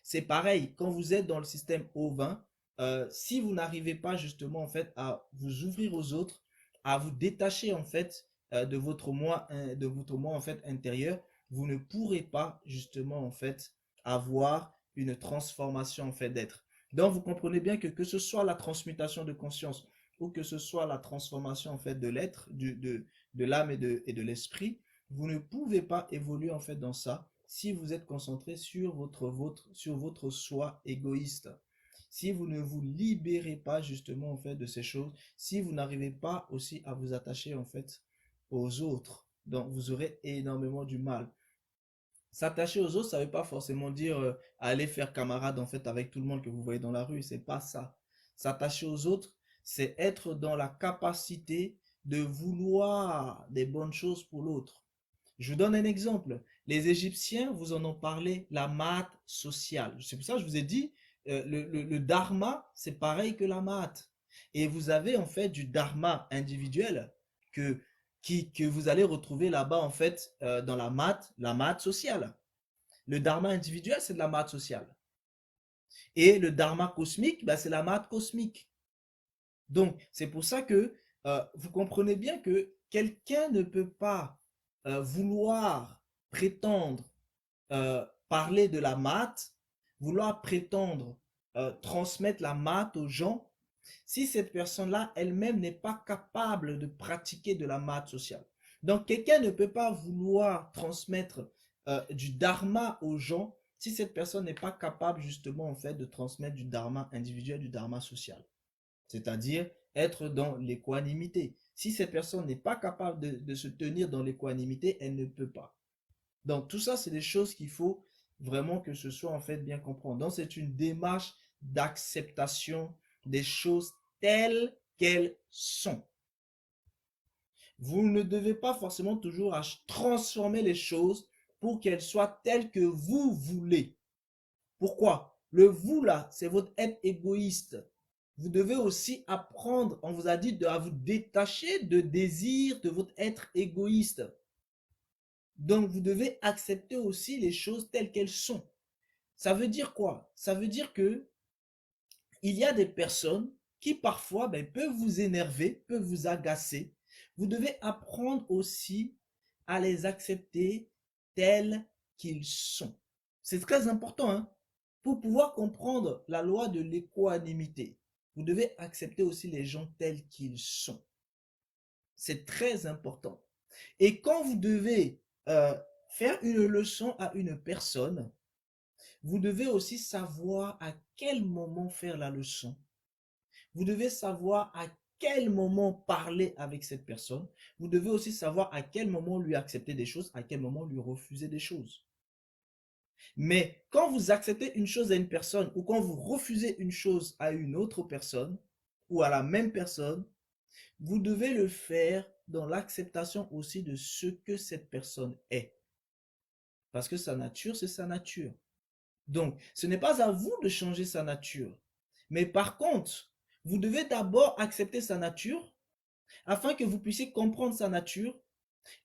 C'est pareil, quand vous êtes dans le système O20, si vous n'arrivez pas justement en fait à vous ouvrir aux autres, à vous détacher en fait de votre moi en fait intérieur, vous ne pourrez pas justement en fait avoir une transformation en fait d'être. Donc vous comprenez bien que ce soit la transmutation de conscience ou que ce soit la transformation en fait de l'être, de l'âme et de l'esprit, vous ne pouvez pas évoluer en fait dans ça si vous êtes concentré sur votre soi égoïste. Si vous ne vous libérez pas justement en fait de ces choses, si vous n'arrivez pas aussi à vous attacher en fait aux autres, donc vous aurez énormément du mal. S'attacher aux autres, ça ne veut pas forcément dire aller faire camarade en fait avec tout le monde que vous voyez dans la rue, c'est pas ça. S'attacher aux autres, c'est être dans la capacité de vouloir des bonnes choses pour l'autre. Je vous donne un exemple. Les Égyptiens vous en ont parlé, la maths sociale. C'est pour ça que je vous ai dit, le dharma, c'est pareil que la maths. Et vous avez en fait du dharma individuel que, que vous allez retrouver là-bas en fait dans la maths sociale. Le dharma individuel, c'est de la maths sociale. Et le dharma cosmique, bah, c'est la maths cosmique. Donc, c'est pour ça que vous comprenez bien que quelqu'un ne peut pas vouloir prétendre parler de la maths, vouloir prétendre transmettre la maths aux gens, si cette personne-là elle-même n'est pas capable de pratiquer de la maths sociale. Donc, quelqu'un ne peut pas vouloir transmettre du dharma aux gens si cette personne n'est pas capable justement en fait de transmettre du dharma individuel, du dharma social. C'est-à-dire être dans l'équanimité. Si cette personne n'est pas capable de se tenir dans l'équanimité, elle ne peut pas. Donc tout ça, c'est des choses qu'il faut vraiment que ce soit en fait bien comprendre. Donc c'est une démarche d'acceptation des choses telles qu'elles sont. Vous ne devez pas forcément toujours transformer les choses pour qu'elles soient telles que vous voulez. Pourquoi? Le vous là, c'est votre être égoïste. Vous devez aussi apprendre, on vous a dit, à vous détacher de désir de votre être égoïste. Donc, vous devez accepter aussi les choses telles qu'elles sont. Ça veut dire quoi? Ça veut dire que il y a des personnes qui parfois peuvent vous énerver, peuvent vous agacer. Vous devez apprendre aussi à les accepter tels qu'ils sont. C'est très important, hein? Pour pouvoir comprendre la loi de l'équanimité, vous devez accepter aussi les gens tels qu'ils sont. C'est très important. Et quand vous devez faire une leçon à une personne, vous devez aussi savoir à quel moment faire la leçon. Vous devez savoir à quel moment parler avec cette personne. Vous devez aussi savoir à quel moment lui accepter des choses, à quel moment lui refuser des choses. Mais quand vous acceptez une chose à une personne ou quand vous refusez une chose à une autre personne ou à la même personne, vous devez le faire dans l'acceptation aussi de ce que cette personne est. Parce que sa nature, c'est sa nature. Donc, ce n'est pas à vous de changer sa nature. Mais par contre, vous devez d'abord accepter sa nature afin que vous puissiez comprendre sa nature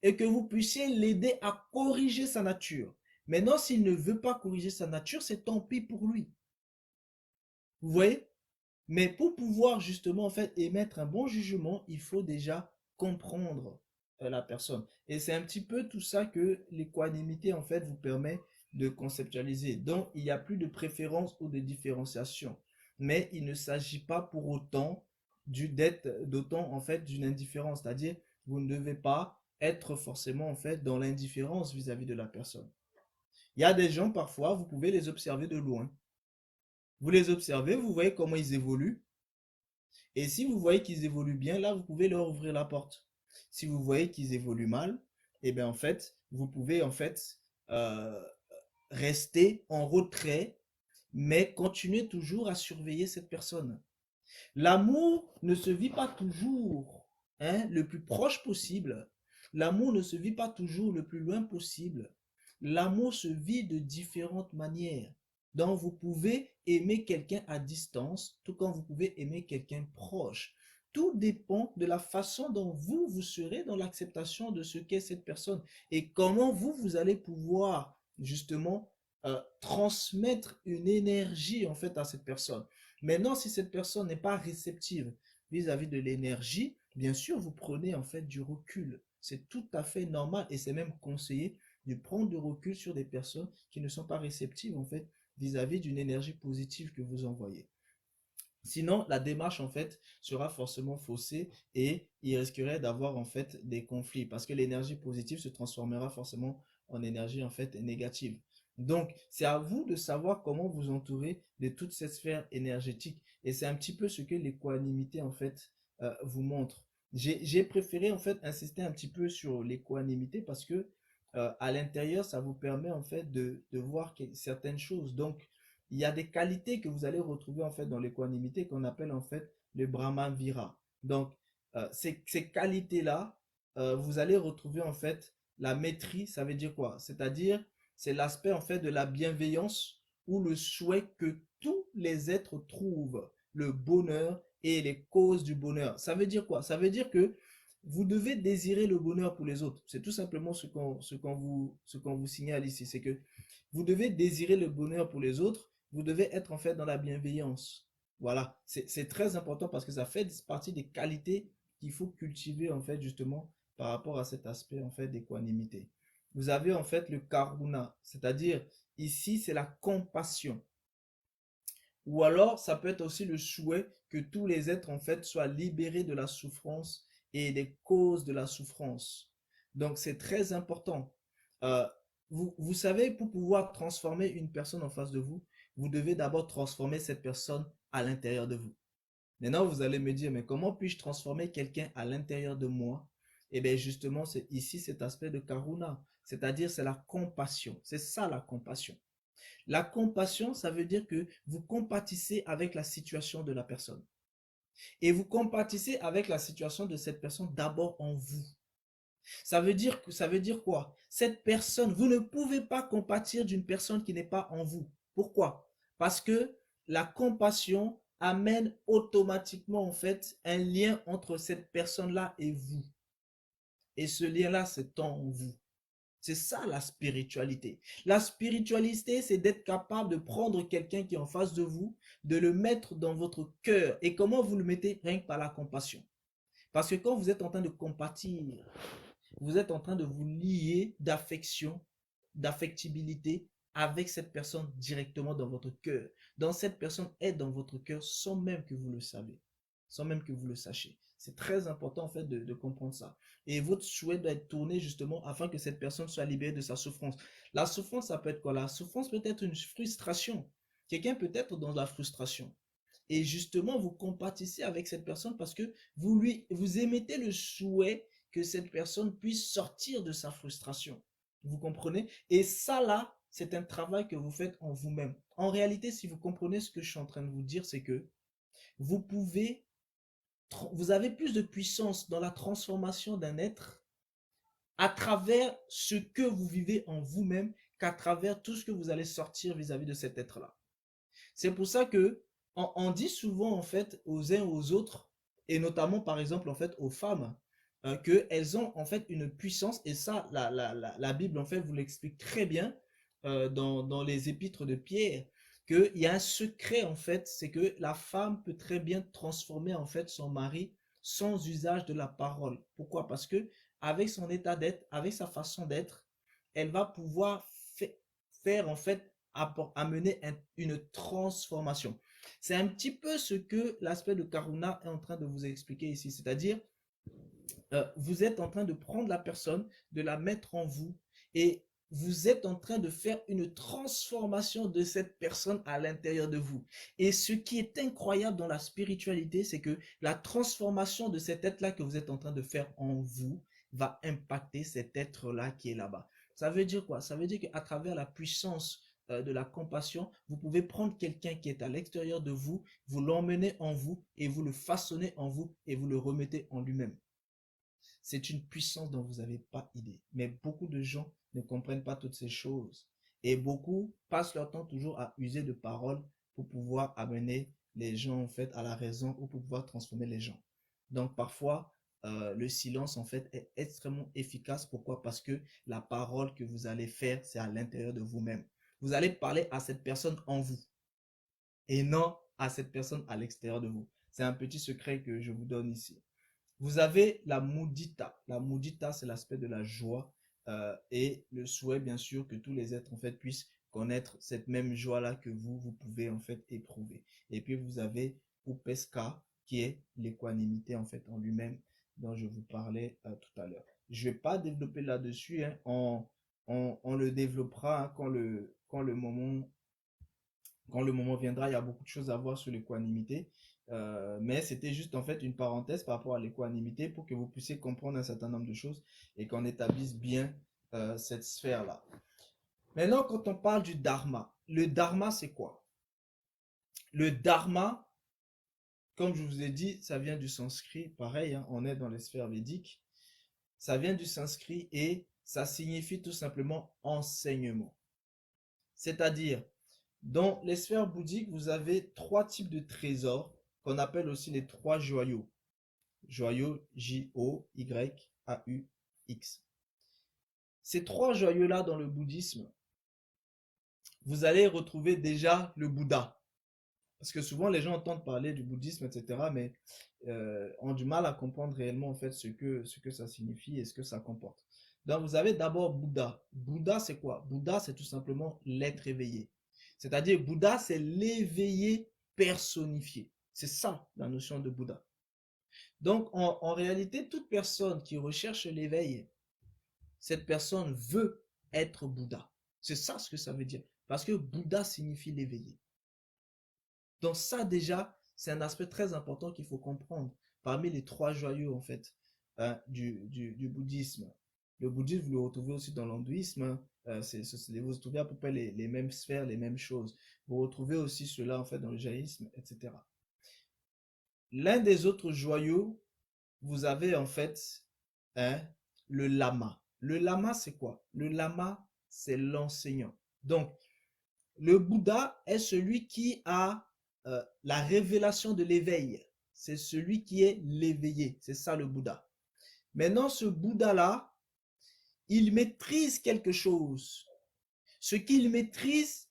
et que vous puissiez l'aider à corriger sa nature. Maintenant, s'il ne veut pas corriger sa nature, c'est tant pis pour lui. Vous voyez? Mais pour pouvoir justement en fait émettre un bon jugement, il faut déjà comprendre la personne. Et c'est un petit peu tout ça que l'équanimité en fait vous permet de conceptualiser. Donc, il n'y a plus de préférence ou de différenciation. Mais il ne s'agit pas pour autant d'autant en fait d'une indifférence. C'est-à-dire, vous ne devez pas être forcément en fait dans l'indifférence vis-à-vis de la personne. Il y a des gens parfois, vous pouvez les observer de loin. Vous les observez, vous voyez comment ils évoluent. Et si vous voyez qu'ils évoluent bien, là, vous pouvez leur ouvrir la porte. Si vous voyez qu'ils évoluent mal, eh bien, en fait, vous pouvez, en fait, euh, rester en retrait, mais continuer toujours à surveiller cette personne. L'amour ne se vit pas toujours, hein, le plus proche possible. L'amour ne se vit pas toujours le plus loin possible. L'amour se vit de différentes manières. Donc, vous pouvez aimer quelqu'un à distance, tout comme vous pouvez aimer quelqu'un proche. Tout dépend de la façon dont vous serez dans l'acceptation de ce qu'est cette personne et comment vous allez pouvoir justement transmettre une énergie en fait à cette personne. Maintenant, si cette personne n'est pas réceptive vis-à-vis de l'énergie, bien sûr, vous prenez en fait du recul. C'est tout à fait normal et c'est même conseillé de prendre du recul sur des personnes qui ne sont pas réceptives en fait vis-à-vis d'une énergie positive que vous envoyez. Sinon, la démarche en fait sera forcément faussée et il risquerait d'avoir en fait des conflits parce que l'énergie positive se transformera forcément en énergie en fait négative. Donc, c'est à vous de savoir comment vous entourer de toute cette sphère énergétique et c'est un petit peu ce que l'équanimité en fait vous montre. J'ai préféré en fait insister un petit peu sur l'équanimité parce que à l'intérieur, ça vous permet en fait de voir certaines choses. Donc, il y a des qualités que vous allez retrouver en fait dans l'équanimité qu'on appelle en fait le Brahmavira. Donc, ces qualités-là, vous allez retrouver en fait la maîtrise, ça veut dire quoi? C'est-à-dire, c'est l'aspect en fait de la bienveillance ou le souhait que tous les êtres trouvent le bonheur et les causes du bonheur. Ça veut dire quoi? Ça veut dire que vous devez désirer le bonheur pour les autres. C'est tout simplement ce qu'on vous signale ici. C'est que vous devez désirer le bonheur pour les autres. Vous devez être en fait dans la bienveillance. Voilà. C'est très important parce que ça fait partie des qualités qu'il faut cultiver en fait justement par rapport à cet aspect en fait d'équanimité. Vous avez en fait le karuna, c'est-à-dire ici c'est la compassion. Ou alors, ça peut être aussi le souhait que tous les êtres, en fait, soient libérés de la souffrance et des causes de la souffrance. Donc, c'est très important. Euh, vous savez, pour pouvoir transformer une personne en face de vous, vous devez d'abord transformer cette personne à l'intérieur de vous. Maintenant, vous allez me dire, mais comment puis-je transformer quelqu'un à l'intérieur de moi? Eh bien, justement, c'est ici cet aspect de karuna, c'est-à-dire c'est la compassion. C'est ça la compassion. La compassion, ça veut dire que vous compatissez avec la situation de la personne. Et vous compatissez avec la situation de cette personne d'abord en vous. Ça veut dire quoi? Cette personne, vous ne pouvez pas compatir d'une personne qui n'est pas en vous. Pourquoi? Parce que la compassion amène automatiquement en fait un lien entre cette personne-là et vous. Et ce lien-là, c'est en vous. C'est ça la spiritualité. La spiritualité, c'est d'être capable de prendre quelqu'un qui est en face de vous, de le mettre dans votre cœur. Et comment vous le mettez? Rien que par la compassion. Parce que quand vous êtes en train de compatir, vous êtes en train de vous lier d'affection, d'affectibilité avec cette personne directement dans votre cœur. Donc cette personne est dans votre cœur sans même que vous le savez, sans même que vous le sachiez. C'est très important en fait de comprendre ça. Et votre souhait doit être tourné justement afin que cette personne soit libérée de sa souffrance. La souffrance, ça peut être quoi? La souffrance peut être une frustration. Quelqu'un peut être dans la frustration. Et justement, vous compatissez avec cette personne parce que vous émettez le souhait que cette personne puisse sortir de sa frustration. Vous comprenez? Et ça là, c'est un travail que vous faites en vous-même. En réalité, si vous comprenez ce que je suis en train de vous dire, c'est que vous pouvez, vous avez plus de puissance dans la transformation d'un être à travers ce que vous vivez en vous-même qu'à travers tout ce que vous allez sortir vis-à-vis de cet être-là. C'est pour ça que on dit souvent en fait aux uns aux autres, et notamment par exemple en fait aux femmes, qu'elles ont en fait une puissance, et ça la Bible en fait vous l'explique très bien dans les épîtres de Pierre, qu'il y a un secret en fait, c'est que la femme peut très bien transformer en fait son mari sans usage de la parole. Pourquoi? Parce que avec son état d'être, avec sa façon d'être, elle va pouvoir faire en fait amener une transformation. C'est un petit peu ce que l'aspect de Karuna est en train de vous expliquer ici, c'est-à-dire vous êtes en train de prendre la personne, de la mettre en vous et vous êtes en train de faire une transformation de cette personne à l'intérieur de vous. Et ce qui est incroyable dans la spiritualité, c'est que la transformation de cet être-là que vous êtes en train de faire en vous va impacter cet être-là qui est là-bas. Ça veut dire quoi? Ça veut dire qu'à travers la puissance de la compassion, vous pouvez prendre quelqu'un qui est à l'extérieur de vous, vous l'emmenez en vous et vous le façonnez en vous et vous le remettez en lui-même. C'est une puissance dont vous n'avez pas idée. Mais beaucoup de gens ne comprennent pas toutes ces choses. Et beaucoup passent leur temps toujours à user de paroles pour pouvoir amener les gens en fait à la raison ou pour pouvoir transformer les gens. Donc parfois, le silence en fait est extrêmement efficace. Pourquoi? Parce que la parole que vous allez faire, c'est à l'intérieur de vous-même. Vous allez parler à cette personne en vous et non à cette personne à l'extérieur de vous. C'est un petit secret que je vous donne ici. Vous avez la mudita. La mudita, c'est l'aspect de la joie et le souhait, bien sûr, que tous les êtres, en fait, puissent connaître cette même joie-là que vous pouvez, en fait, éprouver. Et puis, vous avez Upeska, qui est l'équanimité, en fait, en lui-même, dont je vous parlais tout à l'heure. Je ne vais pas développer là-dessus, hein, on le développera hein, quand le moment viendra. Il y a beaucoup de choses à voir sur l'équanimité. Mais c'était juste en fait une parenthèse par rapport à l'équanimité pour que vous puissiez comprendre un certain nombre de choses et qu'on établisse bien cette sphère-là. Maintenant, quand on parle du dharma, le dharma c'est quoi? Le dharma, comme je vous ai dit, ça vient du sanskrit, pareil, hein, on est dans les sphères védiques, ça vient du sanskrit et ça signifie tout simplement enseignement. C'est-à-dire, dans les sphères bouddhiques, vous avez 3 types de trésors qu'on appelle aussi les 3 joyaux. Joyaux, J-O-Y-A-U-X. Ces 3 joyaux-là dans le bouddhisme, vous allez retrouver déjà le Bouddha. Parce que souvent les gens entendent parler du bouddhisme, etc. mais ont du mal à comprendre réellement en fait ce que ça signifie et ce que ça comporte. Donc vous avez d'abord Bouddha. Bouddha c'est quoi? Bouddha c'est tout simplement l'être éveillé. C'est-à-dire Bouddha c'est l'éveillé personnifié. C'est ça la notion de Bouddha. Donc en réalité toute personne qui recherche l'éveil, cette personne veut être Bouddha. C'est ça ce que ça veut dire. Parce que Bouddha signifie l'éveillé. Donc ça déjà, c'est un aspect très important qu'il faut comprendre parmi les 3 joyaux en fait du bouddhisme. Le bouddhisme, vous le retrouvez aussi dans l'hindouisme. Vous retrouvez à peu près les mêmes sphères, les mêmes choses. Vous retrouvez aussi cela en fait dans le jaïnisme, etc. L'un des autres joyaux, vous avez en fait le lama. Le lama, c'est quoi? Le lama, c'est l'enseignant. Donc, le Bouddha est celui qui a la révélation de l'éveil. C'est celui qui est l'éveillé. C'est ça le Bouddha. Maintenant, ce Bouddha-là, il maîtrise quelque chose. Ce qu'il maîtrise,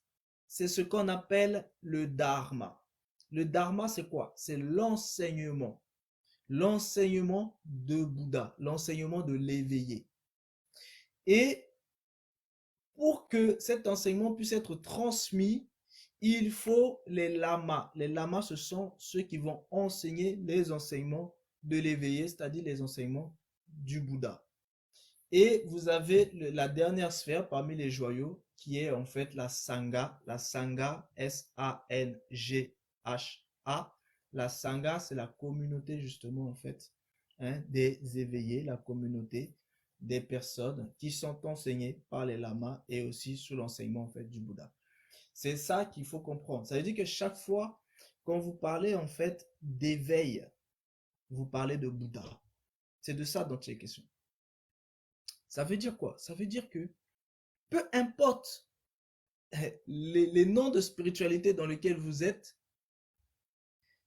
c'est ce qu'on appelle le dharma. Le dharma, c'est quoi? C'est l'enseignement. L'enseignement de Bouddha, l'enseignement de l'éveillé. Et pour que cet enseignement puisse être transmis, il faut les lamas. Les lamas, ce sont ceux qui vont enseigner les enseignements de l'éveillé, c'est-à-dire les enseignements du Bouddha. Et vous avez la dernière sphère parmi les joyaux, qui est en fait la Sangha. La Sangha, S-A-N-G-H-A. La Sangha, c'est la communauté justement en fait des éveillés, la communauté des personnes qui sont enseignées par les lamas et aussi sous l'enseignement en fait du Bouddha. C'est ça qu'il faut comprendre. Ça veut dire que chaque fois quand vous parlez en fait d'éveil, vous parlez de Bouddha. C'est de ça dont il est question. Ça veut dire quoi? Ça veut dire que peu importe les noms de spiritualité dans lesquels vous êtes,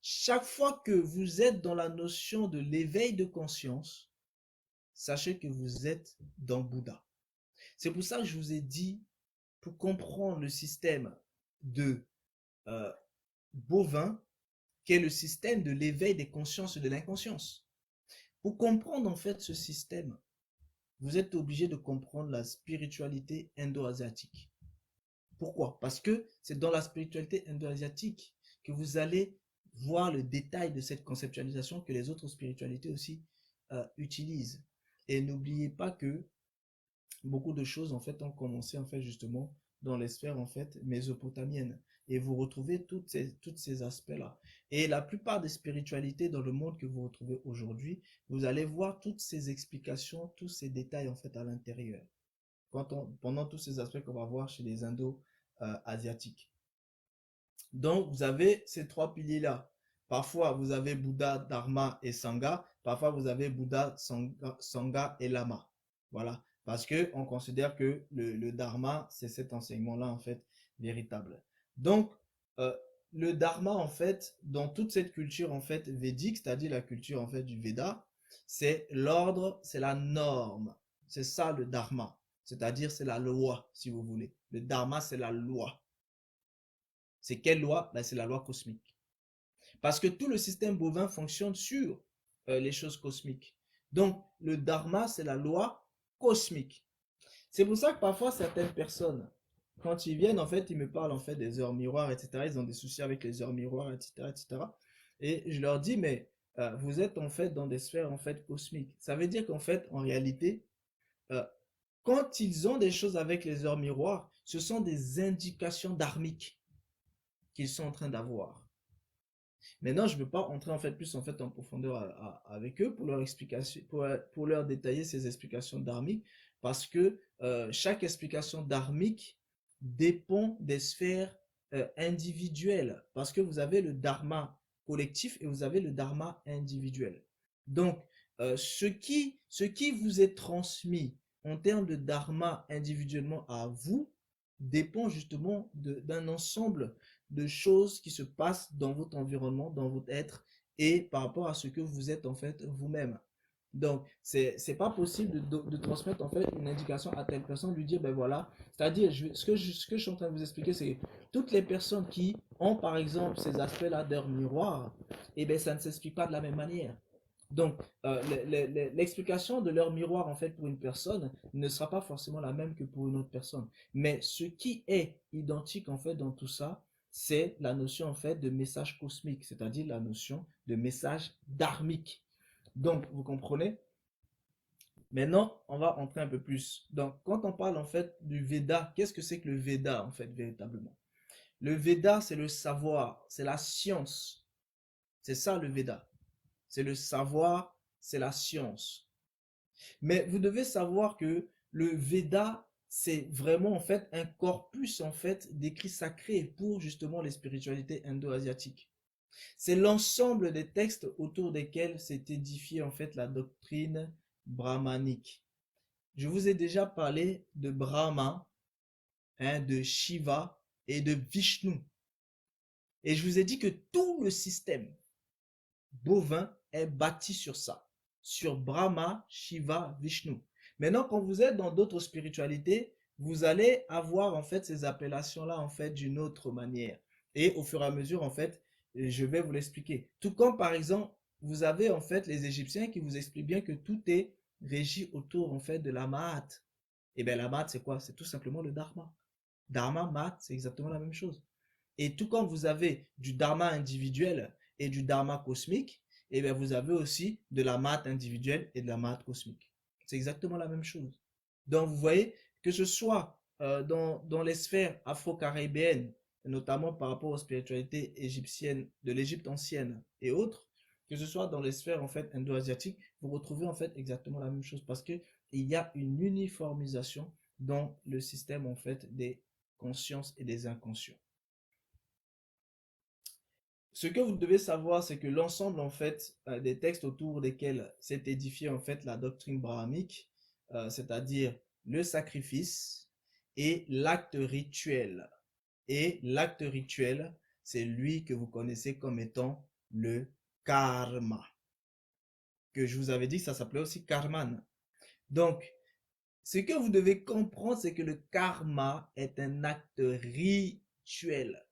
chaque fois que vous êtes dans la notion de l'éveil de conscience, sachez que vous êtes dans Bouddha. C'est pour ça que je vous ai dit, pour comprendre le système de bovin, qui est le système de l'éveil des consciences et de l'inconscience. Pour comprendre en fait ce système, vous êtes obligé de comprendre la spiritualité indo-asiatique. Pourquoi? Parce que c'est dans la spiritualité indo-asiatique que vous allez voir le détail de cette conceptualisation que les autres spiritualités aussi utilisent. Et n'oubliez pas que beaucoup de choses en fait ont commencé en fait justement dans les sphères en fait mésopotamiennes. Et vous retrouvez tous ces aspects-là. Et la plupart des spiritualités dans le monde que vous retrouvez aujourd'hui, vous allez voir toutes ces explications, tous ces détails en fait à l'intérieur. Pendant tous ces aspects qu'on va voir chez les Indo-asiatiques. Donc, vous avez ces trois piliers-là. Parfois, vous avez Bouddha, Dharma et Sangha. Parfois, vous avez Bouddha, Sangha et Lama. Voilà. Parce que on considère que le Dharma, c'est cet enseignement-là, en fait, véritable. Donc, le Dharma, en fait, dans toute cette culture, en fait, védique, c'est-à-dire la culture, en fait, du Veda, c'est l'ordre, c'est la norme. C'est ça, le Dharma. C'est-à-dire, c'est la loi, si vous voulez. Le Dharma, c'est la loi. C'est quelle loi? Ben, c'est la loi cosmique. Parce que tout le système bovin fonctionne sur les choses cosmiques. Donc, le Dharma, c'est la loi cosmique. C'est pour ça que parfois, certaines personnes, quand ils viennent, en fait, ils me parlent en fait des heures miroirs, etc. Ils ont des soucis avec les heures miroirs, etc., etc. Et je leur dis, mais vous êtes en fait dans des sphères en fait cosmiques. Ça veut dire qu'en fait, en réalité, quand ils ont des choses avec les heures miroirs, ce sont des indications dharmiques qu'ils sont en train d'avoir. Maintenant, je ne veux pas entrer en fait plus en fait en profondeur avec eux pour leur explication, pour leur détailler ces explications dharmiques, parce que chaque explication dharmique dépend des sphères individuelles, parce que vous avez le dharma collectif et vous avez le dharma individuel. Donc, ce qui vous est transmis en termes de dharma individuellement à vous dépend justement d'un ensemble de choses qui se passent dans votre environnement, dans votre être et par rapport à ce que vous êtes en fait vous-même. Donc, c'est pas possible de transmettre en fait une indication à telle personne, lui dire ben voilà, c'est-à-dire ce que je suis en train de vous expliquer, c'est toutes les personnes qui ont par exemple ces aspects-là d'heure miroir, et ben ça ne s'explique pas de la même manière. Donc, l'explication de leur miroir, en fait, pour une personne ne sera pas forcément la même que pour une autre personne. Mais ce qui est identique, en fait, dans tout ça, c'est la notion, en fait, de message cosmique, c'est-à-dire la notion de message dharmique. Donc, vous comprenez? Maintenant, on va entrer un peu plus. Donc, quand on parle, en fait, du Veda, qu'est-ce que c'est que le Veda, en fait, véritablement? Le Veda, c'est le savoir, c'est la science. C'est ça, le Veda. C'est le savoir, c'est la science. Mais vous devez savoir que le Veda, c'est vraiment en fait un corpus en fait d'écrits sacrés pour justement les spiritualités indo-asiatiques. C'est l'ensemble des textes autour desquels s'est édifiée en fait la doctrine brahmanique. Je vous ai déjà parlé de Brahma, de Shiva et de Vishnu. Et je vous ai dit que tout le système bovin est bâti sur ça, sur Brahma, Shiva, Vishnu. Maintenant, quand vous êtes dans d'autres spiritualités, vous allez avoir en fait ces appellations-là en fait d'une autre manière. Et au fur et à mesure, en fait, je vais vous l'expliquer. Tout comme par exemple, vous avez en fait les Égyptiens qui vous expliquent bien que tout est régi autour en fait de la Mahat. Et bien la Mahat, c'est quoi? C'est tout simplement le Dharma. Dharma, Mahat, c'est exactement la même chose. Et tout comme vous avez du dharma individuel et du dharma cosmique, et bien vous avez aussi de la maths individuelle et de la maths cosmique. C'est exactement la même chose. Donc vous voyez, que ce soit dans les sphères afro-caribéennes, notamment par rapport aux spiritualités égyptiennes, de l'Égypte ancienne et autres, que ce soit dans les sphères en fait indo-asiatiques, vous retrouvez en fait exactement la même chose parce que il y a une uniformisation dans le système en fait des consciences et des inconscients. Ce que vous devez savoir, c'est que l'ensemble en fait des textes autour desquels s'est édifiée en fait la doctrine brahmique, c'est-à-dire le sacrifice et l'acte rituel. Et l'acte rituel, c'est lui que vous connaissez comme étant le karma. Que je vous avais dit que ça s'appelait aussi karman. Donc, ce que vous devez comprendre, c'est que le karma est un acte rituel.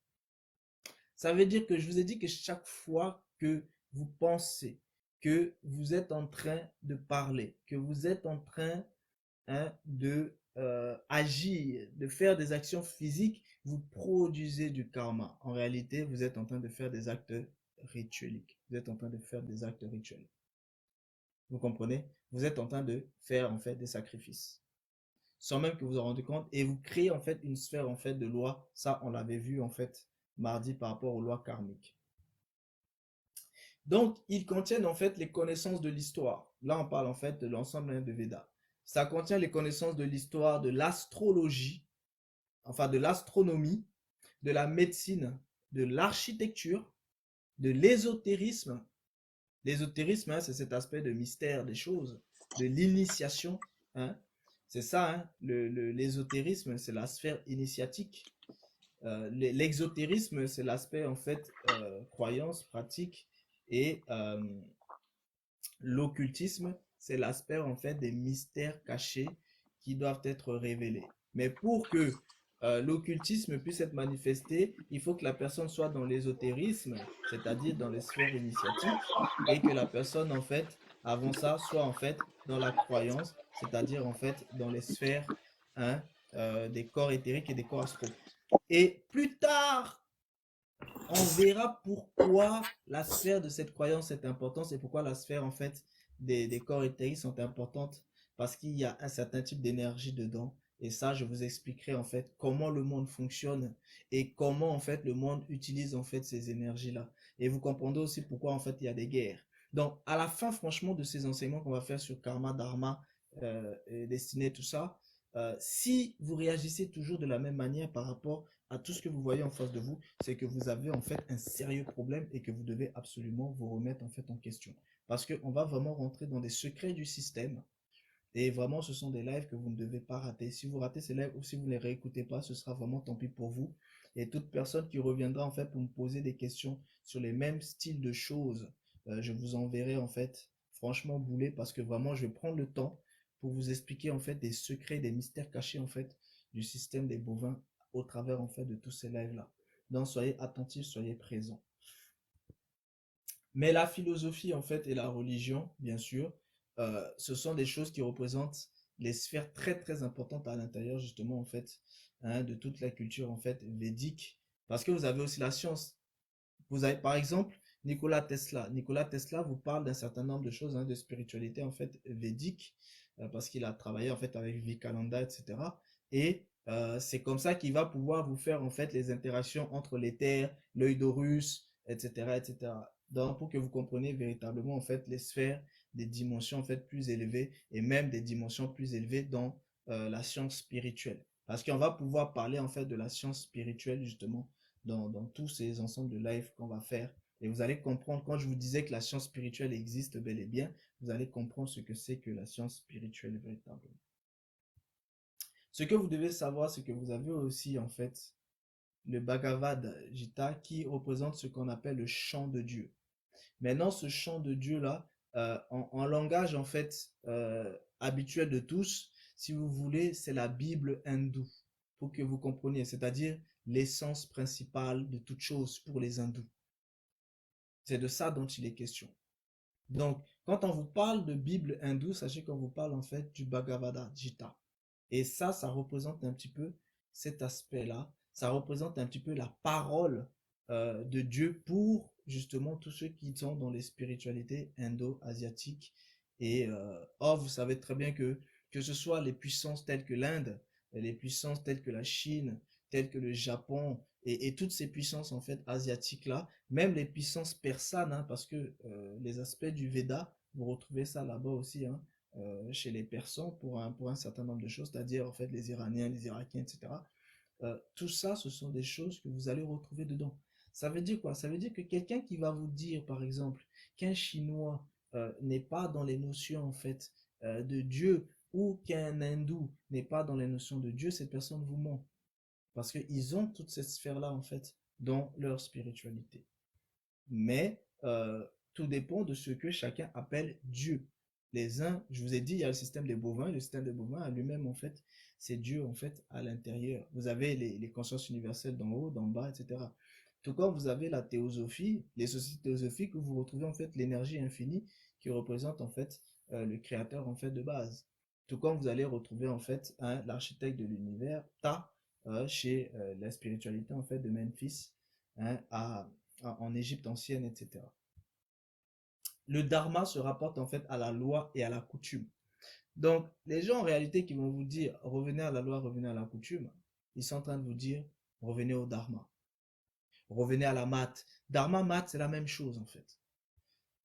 Ça veut dire que je vous ai dit que chaque fois que vous pensez, que vous êtes en train de parler, que vous êtes en train de agir, de faire des actions physiques, vous produisez du karma. En réalité, vous êtes en train de faire des actes ritueliques. Vous êtes en train de faire des actes rituels. Vous comprenez? Vous êtes en train de faire en fait des sacrifices. Sans même que vous en rendez compte, et vous créez en fait une sphère en fait de loi. Ça, on l'avait vu en fait mardi par rapport aux lois karmiques. Donc, ils contiennent en fait les connaissances de l'histoire. Là, on parle en fait de l'ensemble de Veda. Ça contient les connaissances de l'histoire, de l'astrologie, enfin de l'astronomie, de la médecine, de l'architecture, de l'ésotérisme. L'ésotérisme, hein, c'est cet aspect de mystère des choses, de l'initiation. Hein. C'est ça, hein, l'ésotérisme, c'est la sphère initiatique. L'exotérisme, c'est l'aspect en fait croyance, pratique, et l'occultisme, c'est l'aspect en fait des mystères cachés qui doivent être révélés. Mais pour que l'occultisme puisse être manifesté, il faut que la personne soit dans l'ésotérisme, c'est-à-dire dans les sphères initiatiques, et que la personne en fait, avant ça, soit en fait dans la croyance, c'est-à-dire en fait dans les sphères hein, des corps éthériques et des corps astraux. Et plus tard, on verra pourquoi la sphère de cette croyance est importante et pourquoi la sphère en fait des corps éthériques sont importantes parce qu'il y a un certain type d'énergie dedans et ça je vous expliquerai en fait comment le monde fonctionne et comment en fait le monde utilise en fait ces énergies là et vous comprendrez aussi pourquoi en fait il y a des guerres. Donc à la fin franchement de ces enseignements qu'on va faire sur karma, dharma, destinée, tout ça, si vous réagissez toujours de la même manière par rapport à tout ce que vous voyez en face de vous, c'est que vous avez en fait un sérieux problème et que vous devez absolument vous remettre en fait en question. Parce qu'on va vraiment rentrer dans des secrets du système et vraiment ce sont des lives que vous ne devez pas rater. Si vous ratez ces lives ou si vous ne les réécoutez pas, ce sera vraiment tant pis pour vous. Et toute personne qui reviendra en fait pour me poser des questions sur les mêmes styles de choses, je vous enverrai en fait franchement bouler parce que vraiment je vais prendre le temps pour vous expliquer en fait des secrets, des mystères cachés en fait du système des bovins au travers en fait de tous ces lives-là. Donc soyez attentifs, soyez présents. Mais la philosophie en fait et la religion, bien sûr, ce sont des choses qui représentent les sphères très très importantes à l'intérieur justement en fait hein, de toute la culture en fait védique. Parce que vous avez aussi la science. Vous avez par exemple Nikola Tesla. Nikola Tesla vous parle d'un certain nombre de choses, hein, de spiritualité en fait védique, parce qu'il a travaillé en fait avec Vivekananda, etc. Et c'est comme ça qu'il va pouvoir vous faire en fait les interactions entre l'éther, l'œil d'Horus, etc., etc. Donc pour que vous compreniez véritablement en fait les sphères des dimensions en fait plus élevées et même des dimensions plus élevées dans la science spirituelle. Parce qu'on va pouvoir parler en fait de la science spirituelle justement dans tous ces ensembles de live qu'on va faire. Et vous allez comprendre, quand je vous disais que la science spirituelle existe bel et bien, vous allez comprendre ce que c'est que la science spirituelle véritablement. Ce que vous devez savoir, c'est que vous avez aussi en fait le Bhagavad Gita qui représente ce qu'on appelle le chant de Dieu. Maintenant, ce chant de Dieu-là, en langage en fait habituel de tous, si vous voulez, c'est la Bible hindoue, pour que vous compreniez, c'est-à-dire l'essence principale de toute chose pour les hindous. C'est de ça dont il est question. Donc, quand on vous parle de Bible hindoue, sachez qu'on vous parle en fait du Bhagavad Gita. Et ça représente un petit peu cet aspect-là. Ça représente un petit peu la parole de Dieu pour justement tous ceux qui sont dans les spiritualités indo-asiatiques. Et or, vous savez très bien que ce soit les puissances telles que l'Inde, les puissances telles que la Chine, telles que le Japon, et toutes ces puissances en fait asiatiques-là, même les puissances persanes, hein, parce que les aspects du Veda, vous retrouvez ça là-bas aussi, hein, chez les Persans pour un certain nombre de choses, c'est-à-dire en fait les Iraniens, les Irakiens, etc. Tout ça, ce sont des choses que vous allez retrouver dedans. Ça veut dire quoi? Ça veut dire que quelqu'un qui va vous dire, par exemple, qu'un Chinois n'est pas dans les notions en fait de Dieu ou qu'un hindou n'est pas dans les notions de Dieu, cette personne vous ment. Parce qu'ils ont toute cette sphère-là, en fait, dans leur spiritualité. Mais tout dépend de ce que chacun appelle Dieu. Les uns, je vous ai dit, il y a le système des bovins. Le système des bovins à lui-même, en fait, c'est Dieu, en fait, à l'intérieur. Vous avez les consciences universelles d'en haut, d'en bas, etc. Tout comme vous avez la théosophie, les sociétés théosophiques où vous retrouvez, en fait, l'énergie infinie qui représente, en fait, le créateur, en fait, de base. Tout comme vous allez retrouver, en fait, l'architecte de l'univers, Ta, chez la spiritualité, en fait, de Memphis, en Égypte ancienne, etc. Le dharma se rapporte en fait à la loi et à la coutume. Donc, les gens en réalité qui vont vous dire revenez à la loi, revenez à la coutume, ils sont en train de vous dire revenez au dharma, revenez à la math. Dharma, math, c'est la même chose en fait.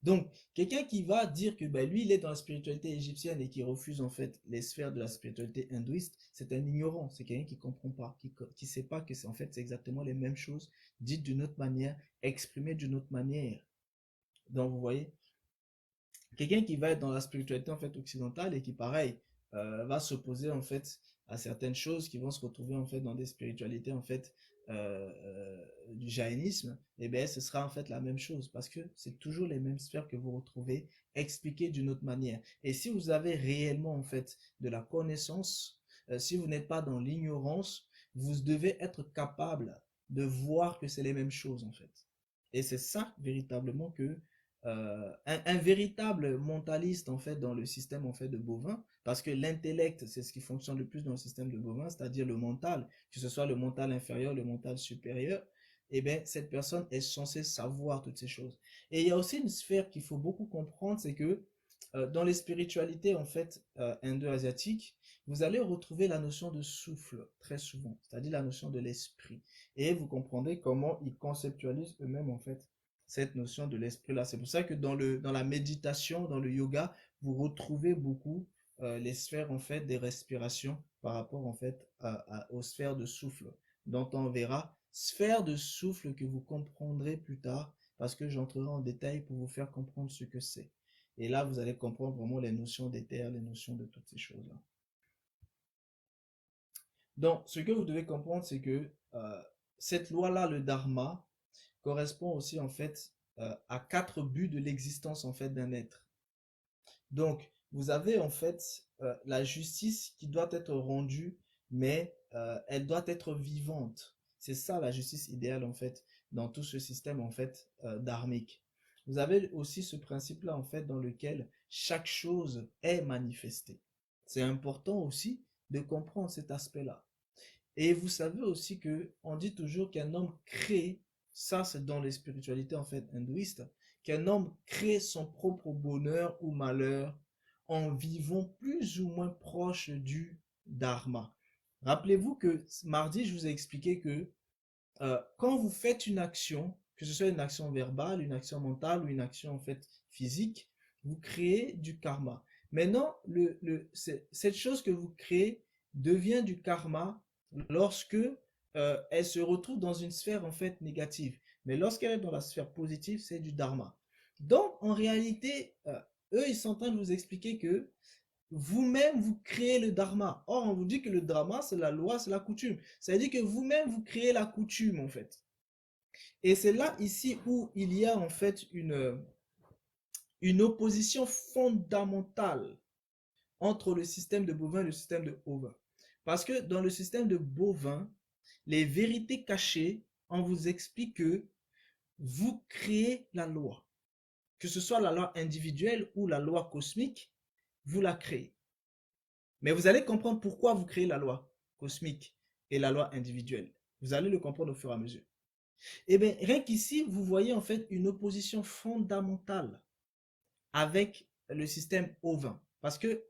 Donc, quelqu'un qui va dire que ben, lui, il est dans la spiritualité égyptienne et qui refuse en fait les sphères de la spiritualité hindouiste, c'est un ignorant, c'est quelqu'un qui ne comprend pas, qui ne sait pas que c'est en fait c'est exactement les mêmes choses, dites d'une autre manière, exprimées d'une autre manière. Donc, vous voyez, quelqu'un qui va être dans la spiritualité en fait occidentale et qui, pareil, va s'opposer en fait à certaines choses qui vont se retrouver en fait dans des spiritualités en fait du jaïnisme, et bien ce sera en fait la même chose parce que c'est toujours les mêmes sphères que vous retrouvez expliquées d'une autre manière. Et si vous avez réellement en fait de la connaissance, si vous n'êtes pas dans l'ignorance, vous devez être capable de voir que c'est les mêmes choses en fait. Et c'est ça véritablement que un véritable mentaliste en fait dans le système en fait de bovin, parce que l'intellect c'est ce qui fonctionne le plus dans le système de bovin, c'est-à-dire le mental, que ce soit le mental inférieur, le mental supérieur, et bien cette personne est censée savoir toutes ces choses. Et il y a aussi une sphère qu'il faut beaucoup comprendre, c'est que dans les spiritualités en fait indo-asiatiques, vous allez retrouver la notion de souffle très souvent, c'est-à-dire la notion de l'esprit, et vous comprendrez comment ils conceptualisent eux-mêmes en fait cette notion de l'esprit-là. C'est pour ça que dans la méditation, dans le yoga, vous retrouvez beaucoup les sphères en fait des respirations par rapport en fait aux sphères de souffle dont on verra. Sphères de souffle que vous comprendrez plus tard parce que j'entrerai en détail pour vous faire comprendre ce que c'est. Et là, vous allez comprendre vraiment les notions d'éther, les notions de toutes ces choses-là. Donc, ce que vous devez comprendre, c'est que cette loi-là, le dharma, correspond aussi en fait à 4 buts de l'existence en fait d'un être. Donc, vous avez en fait la justice qui doit être rendue, mais elle doit être vivante. C'est ça la justice idéale en fait dans tout ce système en fait dharmique. Vous avez aussi ce principe-là en fait dans lequel chaque chose est manifestée. C'est important aussi de comprendre cet aspect-là. Et vous savez aussi que on dit toujours qu'un homme crée, ça c'est dans les spiritualités en fait hindouistes, qu'un homme crée son propre bonheur ou malheur en vivant plus ou moins proche du dharma. Rappelez-vous que mardi je vous ai expliqué que quand vous faites une action, que ce soit une action verbale, une action mentale ou une action en fait physique, vous créez du karma. Maintenant, cette chose que vous créez devient du karma lorsque elle se retrouve dans une sphère en fait négative. Mais lorsqu'elle est dans la sphère positive, c'est du dharma. Donc, en réalité, eux, ils sont en train de vous expliquer que vous-même, vous créez le dharma. Or, on vous dit que le dharma, c'est la loi, c'est la coutume. Ça veut dire que vous-même, vous créez la coutume, en fait. Et c'est là, ici, où il y a, en fait, une opposition fondamentale entre le système de bovin et le système de ovin. Parce que dans le système de bovin, les vérités cachées, on vous explique que vous créez la loi. Que ce soit la loi individuelle ou la loi cosmique, vous la créez. Mais vous allez comprendre pourquoi vous créez la loi cosmique et la loi individuelle. Vous allez le comprendre au fur et à mesure. Et bien, rien qu'ici, vous voyez en fait une opposition fondamentale avec le système ovin. Parce que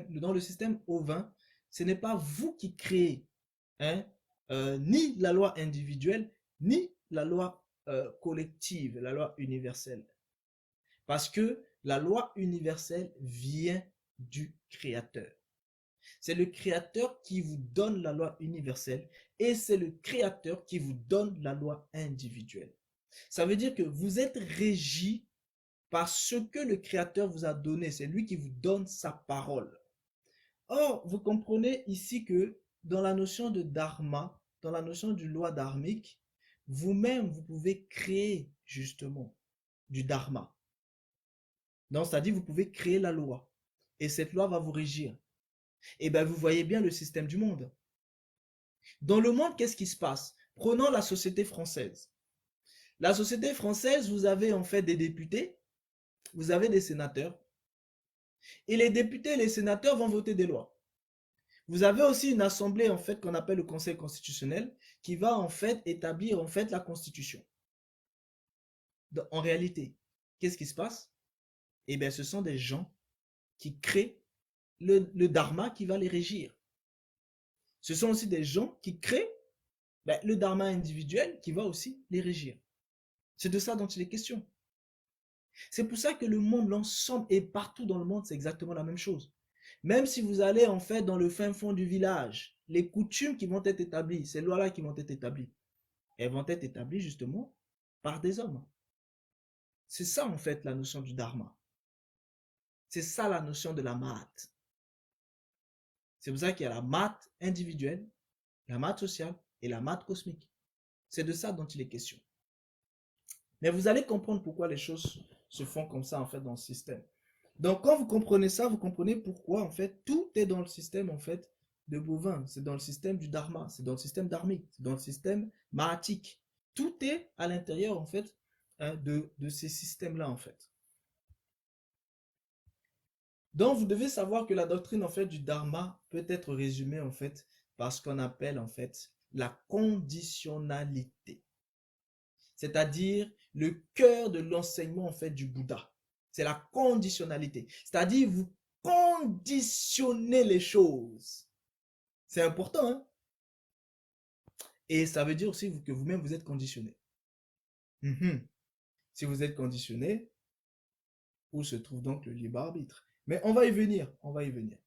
dans le système ovin, ce n'est pas vous qui créez ni la loi individuelle, ni la loi collective, la loi universelle. Parce que la loi universelle vient du Créateur. C'est le Créateur qui vous donne la loi universelle et c'est le Créateur qui vous donne la loi individuelle. Ça veut dire que vous êtes régi par ce que le Créateur vous a donné. C'est lui qui vous donne sa parole. Or, vous comprenez ici que dans la notion de dharma, dans la notion du loi dharmique, vous-même, vous pouvez créer justement du dharma. Donc, c'est-à-dire, vous pouvez créer la loi. Et cette loi va vous régir. Et bien, vous voyez bien le système du monde. Dans le monde, qu'est-ce qui se passe? Prenons la société française. La société française, vous avez en fait des députés, vous avez des sénateurs, et les députés et les sénateurs vont voter des lois. Vous avez aussi une assemblée en fait qu'on appelle le Conseil constitutionnel qui va en fait établir en fait la Constitution. En réalité, qu'est-ce qui se passe? Eh bien, ce sont des gens qui créent le dharma qui va les régir. Ce sont aussi des gens qui créent le dharma individuel qui va aussi les régir. C'est de ça dont il est question. C'est pour ça que le monde, l'ensemble, et partout dans le monde, c'est exactement la même chose. Même si vous allez en fait dans le fin fond du village, les coutumes qui vont être établies, ces lois-là qui vont être établies, elles vont être établies justement par des hommes. C'est ça en fait la notion du dharma. C'est ça la notion de la math. C'est pour ça qu'il y a la math individuelle, la math sociale et la math cosmique. C'est de ça dont il est question. Mais vous allez comprendre pourquoi les choses se font comme ça en fait dans le système. Donc quand vous comprenez ça, vous comprenez pourquoi en fait tout est dans le système en fait de bovin. C'est dans le système du dharma, c'est dans le système dharmique, c'est dans le système mahatique. Tout est à l'intérieur en fait de ces systèmes-là en fait. Donc vous devez savoir que la doctrine en fait du dharma peut être résumée en fait par ce qu'on appelle en fait la conditionnalité. C'est-à-dire le cœur de l'enseignement en fait du Bouddha. C'est la conditionnalité. C'est-à-dire vous conditionnez les choses. C'est important, hein? Et ça veut dire aussi que vous-même vous êtes conditionné. Si vous êtes conditionné, où se trouve donc le libre arbitre? Mais on va y venir, on va y venir.